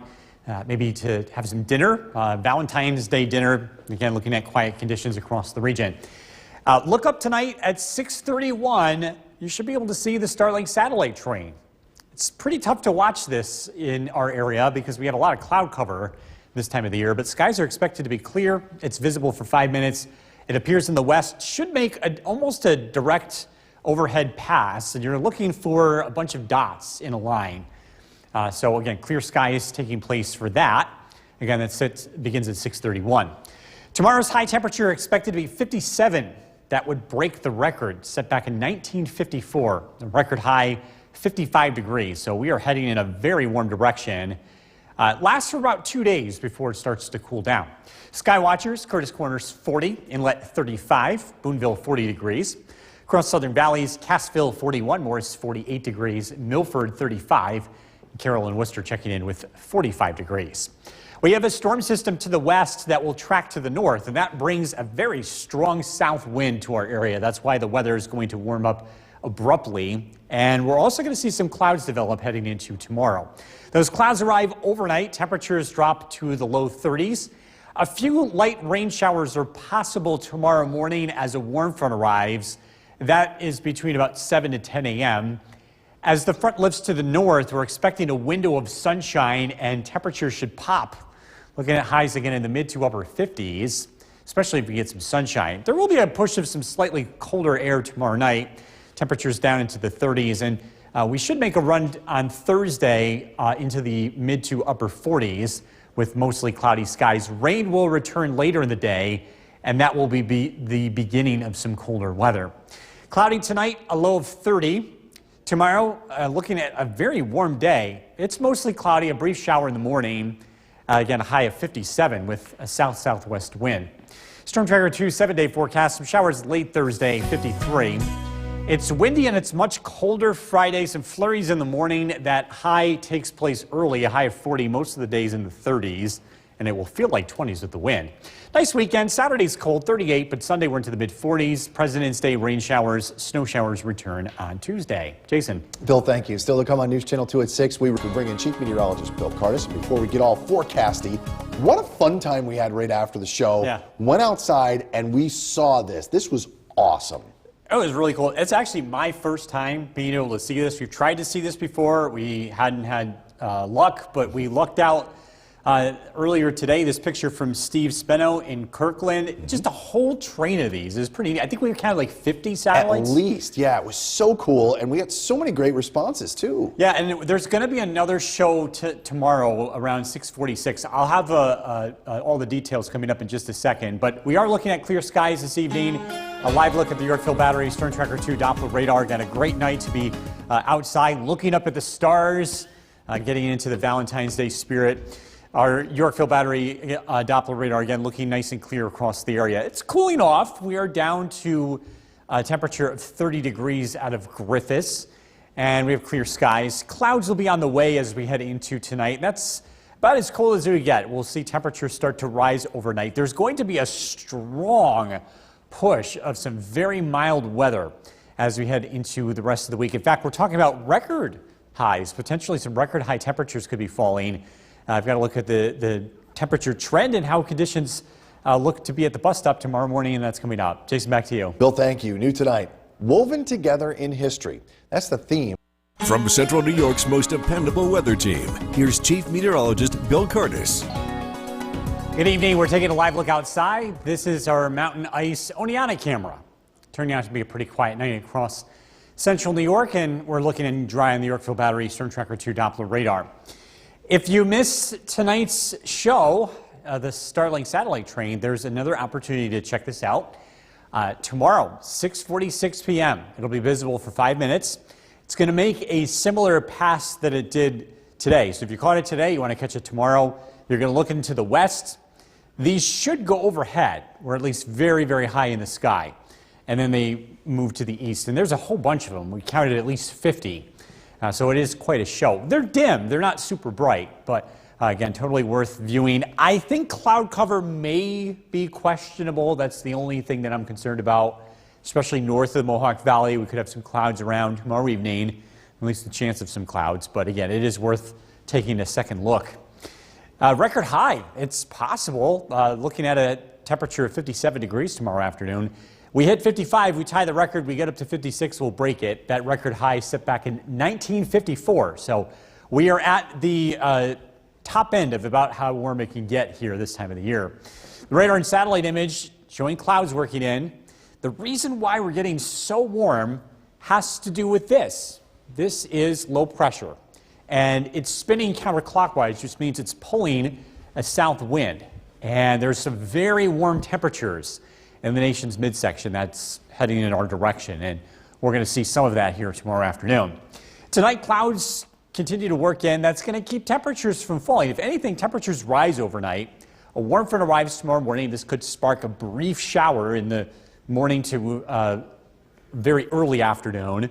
maybe to have some dinner, Valentine's Day dinner. Again, looking at quiet conditions across the region. Look up tonight at 6:31. You should be able to see the Starlink satellite train. It's pretty tough to watch this in our area because we have a lot of cloud cover this time of the year, but skies are expected to be clear. It's visible for 5 minutes. It appears in the west, should make almost a direct overhead pass, and you're looking for a bunch of dots in a line. So again, clear skies taking place for that. Again, that begins at 6:31. Tomorrow's high temperature expected to be 57. That would break the record set back in 1954, the record high 55 degrees. So we are heading in a very warm direction. Lasts for about 2 days before it starts to cool down. Sky watchers, Curtis Corners 40, Inlet 35, Boonville 40 degrees. Across Southern Valleys, Cassville 41, Morris 48 degrees, Milford 35, Carroll and Worcester checking in with 45 degrees. We have a storm system to the west that will track to the north, and that brings a very strong south wind to our area. That's why the weather is going to warm up abruptly, and we're also going to see some clouds develop heading into tomorrow. Those clouds arrive overnight. Temperatures drop to the low 30s. A few light rain showers are possible tomorrow morning as a warm front arrives. That is between about 7 to 10 a.m. As the front lifts to the north, we're expecting a window of sunshine and temperatures should pop. Looking at highs again in the mid to upper 50s, especially if we get some sunshine. There will be a push of some slightly colder air tomorrow night. Temperatures down into the 30s, and we should make a run on Thursday into the mid to upper 40s with mostly cloudy skies. Rain will return later in the day, and that will be the beginning of some colder weather. Cloudy tonight, a low of 30. Tomorrow, looking at a very warm day. It's mostly cloudy, a brief shower in the morning. Again, a high of 57 with a south-southwest wind. Storm Tracker 2 7-day forecast. Some showers late Thursday, 53. It's windy and it's much colder Friday. Some flurries in the morning. That high takes place early, a high of 40 most of the days in the 30s. And it will feel like 20s with the wind. Nice weekend. Saturday's cold, 38, but Sunday we're into the mid-40s. President's Day rain showers, snow showers return on Tuesday. Jason. Bill, thank you. Still to come on News Channel 2 at 6. We bring in Chief Meteorologist Bill Curtis. And before we get all forecasty, what a fun time we had right after the show. Yeah. Went outside and we saw this. This was awesome. It was really cool. It's actually my first time being able to see this. We've tried to see this before. We hadn't had luck, but we lucked out. Earlier today, this picture from Steve Speno in Kirkland, just a whole train of these. It was pretty neat. I think we counted like 50 satellites. At least, yeah, it was so cool, and we had so many great responses too. Yeah, and there's going to be another show tomorrow around 6:46. I'll have all the details coming up in just a second, but we are looking at clear skies this evening. A live look at the Yorkville Battery Storm Tracker 2 Doppler radar. Again, a great night to be outside looking up at the stars, getting into the Valentine's Day spirit. Our Yorkville Battery Doppler radar, again, looking nice and clear across the area. It's cooling off. We are down to a temperature of 30 degrees out of Griffiths, and we have clear skies. Clouds will be on the way as we head into tonight. That's about as cold as we get. We'll see temperatures start to rise overnight. There's going to be a strong push of some very mild weather as we head into the rest of the week. In fact, we're talking about record highs. Potentially some record high temperatures could be falling. I've got to look at the temperature trend and how conditions look to be at the bus stop tomorrow morning, and that's coming up. Jason, back to you. Bill, thank you. New tonight, woven together in history. That's the theme. From Central New York's most dependable weather team, here's Chief Meteorologist Bill Curtis. Good evening. We're taking a live look outside. This is our Mountain Ice Oneonta camera. Turning out to be a pretty quiet night across Central New York, and we're looking and dry on the Yorkville Battery Storm Tracker 2 Doppler radar. If you miss tonight's show, the Starlink satellite train, there's another opportunity to check this out. Tomorrow, 6:46 p.m. It'll be visible for 5 minutes. It's going to make a similar pass that it did today. So if you caught it today, you want to catch it tomorrow. You're going to look into the west. These should go overhead, or at least very, very high in the sky. And then they move to the east. And there's a whole bunch of them. We counted at least 50 So it is quite a show. They're dim, they're not super bright, but again, totally worth viewing. I think cloud cover may be questionable. That's the only thing that I'm concerned about, especially north of the Mohawk Valley. We could have some clouds around tomorrow evening, at least the chance of some clouds. But again, it is worth taking a second look. Record high, it's possible. Looking at a temperature of 57 degrees tomorrow afternoon. We hit 55, we tie the record, we get up to 56, we'll break it. That record high set back in 1954. So we are at the top end of about how warm it can get here this time of the year. The radar and satellite image showing clouds working in. The reason why we're getting so warm has to do with this. This is low pressure, and it's spinning counterclockwise, which means it's pulling a south wind. And there's some very warm temperatures in the nation's midsection that's heading in our direction, and we're going to see some of that here tomorrow afternoon. Tonight, clouds continue to work in. That's going to keep temperatures from falling. If anything, temperatures rise overnight. A warm front arrives tomorrow morning. This could spark a brief shower in the morning to very early afternoon,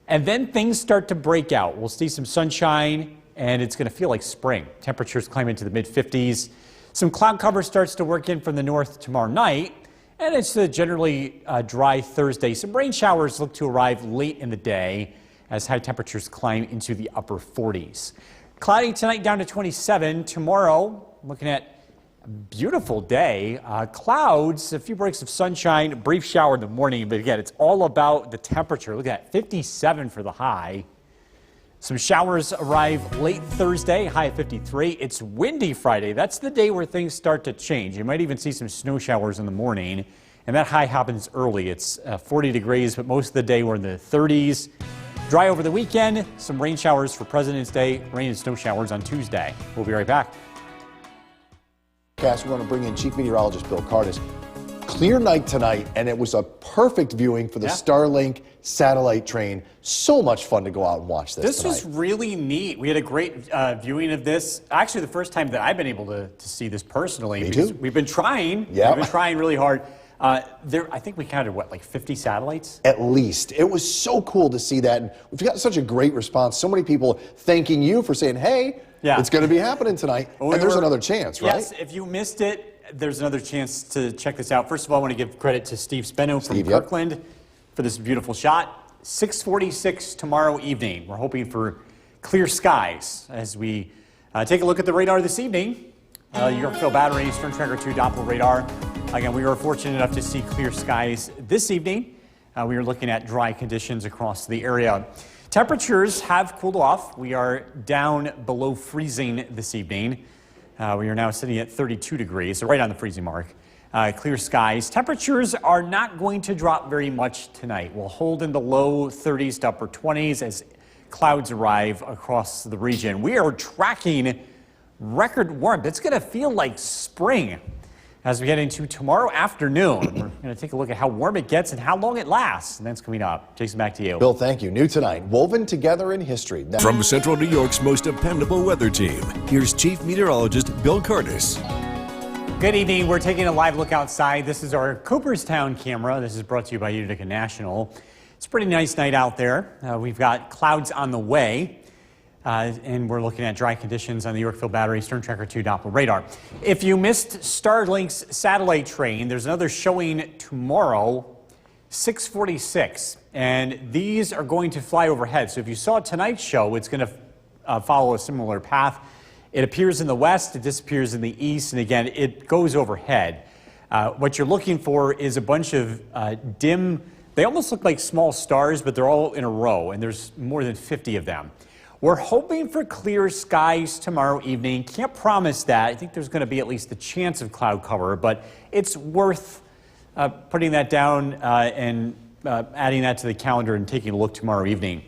and then things start to break out. We'll see some sunshine, and it's going to feel like spring. Temperatures climb into the mid-50s. Some cloud cover starts to work in from the north tomorrow night, and it's a generally dry Thursday. Some rain showers look to arrive late in the day as high temperatures climb into the upper 40s. Cloudy tonight down to 27. Tomorrow, looking at a beautiful day. Clouds, a few breaks of sunshine, a brief shower in the morning, but again, it's all about the temperature. Look at that, 57 for the high. Some showers arrive late Thursday, high at 53. It's windy Friday. That's the day where things start to change. You might even see some snow showers in the morning, and that high happens early. It's 40 degrees, but most of the day we're in the 30s. Dry over the weekend, some rain showers for President's Day, rain and snow showers on Tuesday. We'll be right back. We're going to bring in Chief Meteorologist Bill Cardis. Clear night tonight, and it was a perfect viewing for the Starlink satellite train. So much fun to go out and watch this tonight. Was really neat. We had a great viewing of this. Actually, the first time that I've been able to see this personally. Me too. We've been trying. Yeah. We've been trying really hard. I think we counted, what, like 50 satellites? At least. It was so cool to see that. And we've got such a great response. So many people thanking you for saying, hey, it's going to be happening tonight. Well, and there's another chance, right? Yes, if you missed it, there's another chance to check this out. First of all, I want to give credit to Steve Speno from Kirkland for this beautiful shot. 6:46 tomorrow evening. We're hoping for clear skies as we take a look at the radar this evening. Yorkville Battery, Storm Tracker 2 Doppler radar. Again, we were fortunate enough to see clear skies this evening. We are looking at dry conditions across the area. Temperatures have cooled off. We are down below freezing this evening. We are now sitting at 32 degrees, so right on the freezing mark. Clear skies. Temperatures are not going to drop very much tonight. We'll hold in the low 30s to upper 20s as clouds arrive across the region. We are tracking record warmth. It's going to feel like spring as we head into tomorrow afternoon. We're going to take a look at how warm it gets and how long it lasts. And that's coming up. Jason, back to you. Bill, thank you. New tonight, Woven Together in History. From Central New York's most dependable weather team, here's Chief Meteorologist Bill Cardis. Good evening. We're taking a live look outside. This is our Cooperstown camera. This is brought to you by Utica National. It's a pretty nice night out there. We've got clouds on the way. And we're looking at dry conditions on the Yorkville Battery Storm Tracker 2 Doppler radar. If you missed Starlink's satellite train, there's another showing tomorrow, 6:46, and these are going to fly overhead. So if you saw tonight's show, it's going to follow a similar path. It appears in the west, it disappears in the east, and again, it goes overhead. What you're looking for is a bunch of dim, they almost look like small stars, but they're all in a row, and there's more than 50 of them. We're hoping for clear skies tomorrow evening. Can't promise that. I think there's going to be at least a chance of cloud cover, but it's worth putting that down and adding that to the calendar and taking a look tomorrow evening.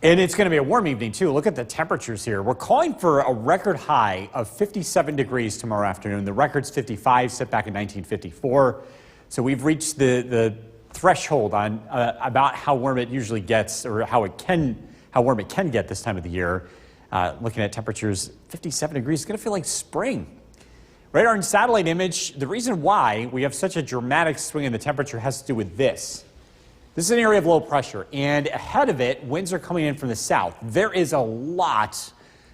And it's going to be a warm evening, too. Look at the temperatures here. We're calling for a record high of 57 degrees tomorrow afternoon. The record's 55, set back in 1954. So we've reached the threshold on about how warm it usually gets, or how warm it can get this time of the year. Looking at temperatures, 57 degrees, it's going to feel like spring. Radar and satellite image, the reason why we have such a dramatic swing in the temperature has to do with this. This is an area of low pressure, and ahead of it, winds are coming in from the south. There is a lot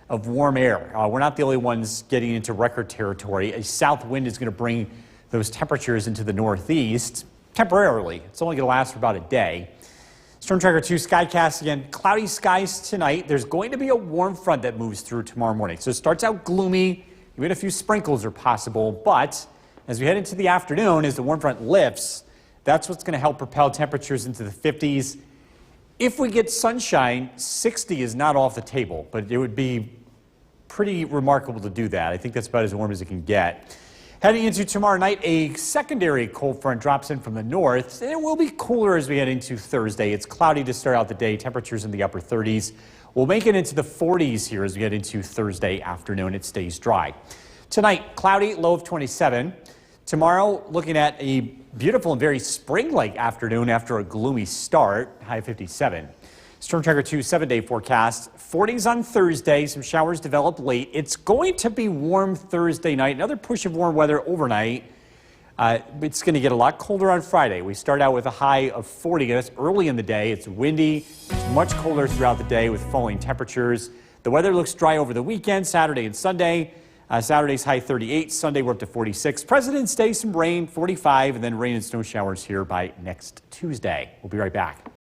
of warm air. We're not the only ones getting into record territory. A south wind is going to bring those temperatures into the northeast temporarily. It's only going to last for about a day. Storm Tracker 2 Skycast again. Cloudy skies tonight. There's going to be a warm front that moves through tomorrow morning. So it starts out gloomy. Even a few sprinkles are possible. But as we head into the afternoon, as the warm front lifts, that's what's going to help propel temperatures into the 50s. If we get sunshine, 60 is not off the table, but it would be pretty remarkable to do that. I think that's about as warm as it can get. Heading into tomorrow night, a secondary cold front drops in from the north, and it will be cooler as we head into Thursday. It's cloudy to start out the day, temperatures in the upper 30s. We'll make it into the 40s here as we head into Thursday afternoon. It stays dry. Tonight, cloudy, low of 27. Tomorrow, looking at a beautiful and very spring-like afternoon after a gloomy start, high 57. Storm Tracker 2 7-day forecast. 40s on Thursday. Some showers develop late. It's going to be warm Thursday night. Another push of warm weather overnight. It's going to get a lot colder on Friday. We start out with a high of 40. That's early in the day. It's windy. It's much colder throughout the day with falling temperatures. The weather looks dry over the weekend, Saturday and Sunday. Saturday's high 38. Sunday we're up to 46. President's Day, some rain, 45, and then rain and snow showers here by next Tuesday. We'll be right back.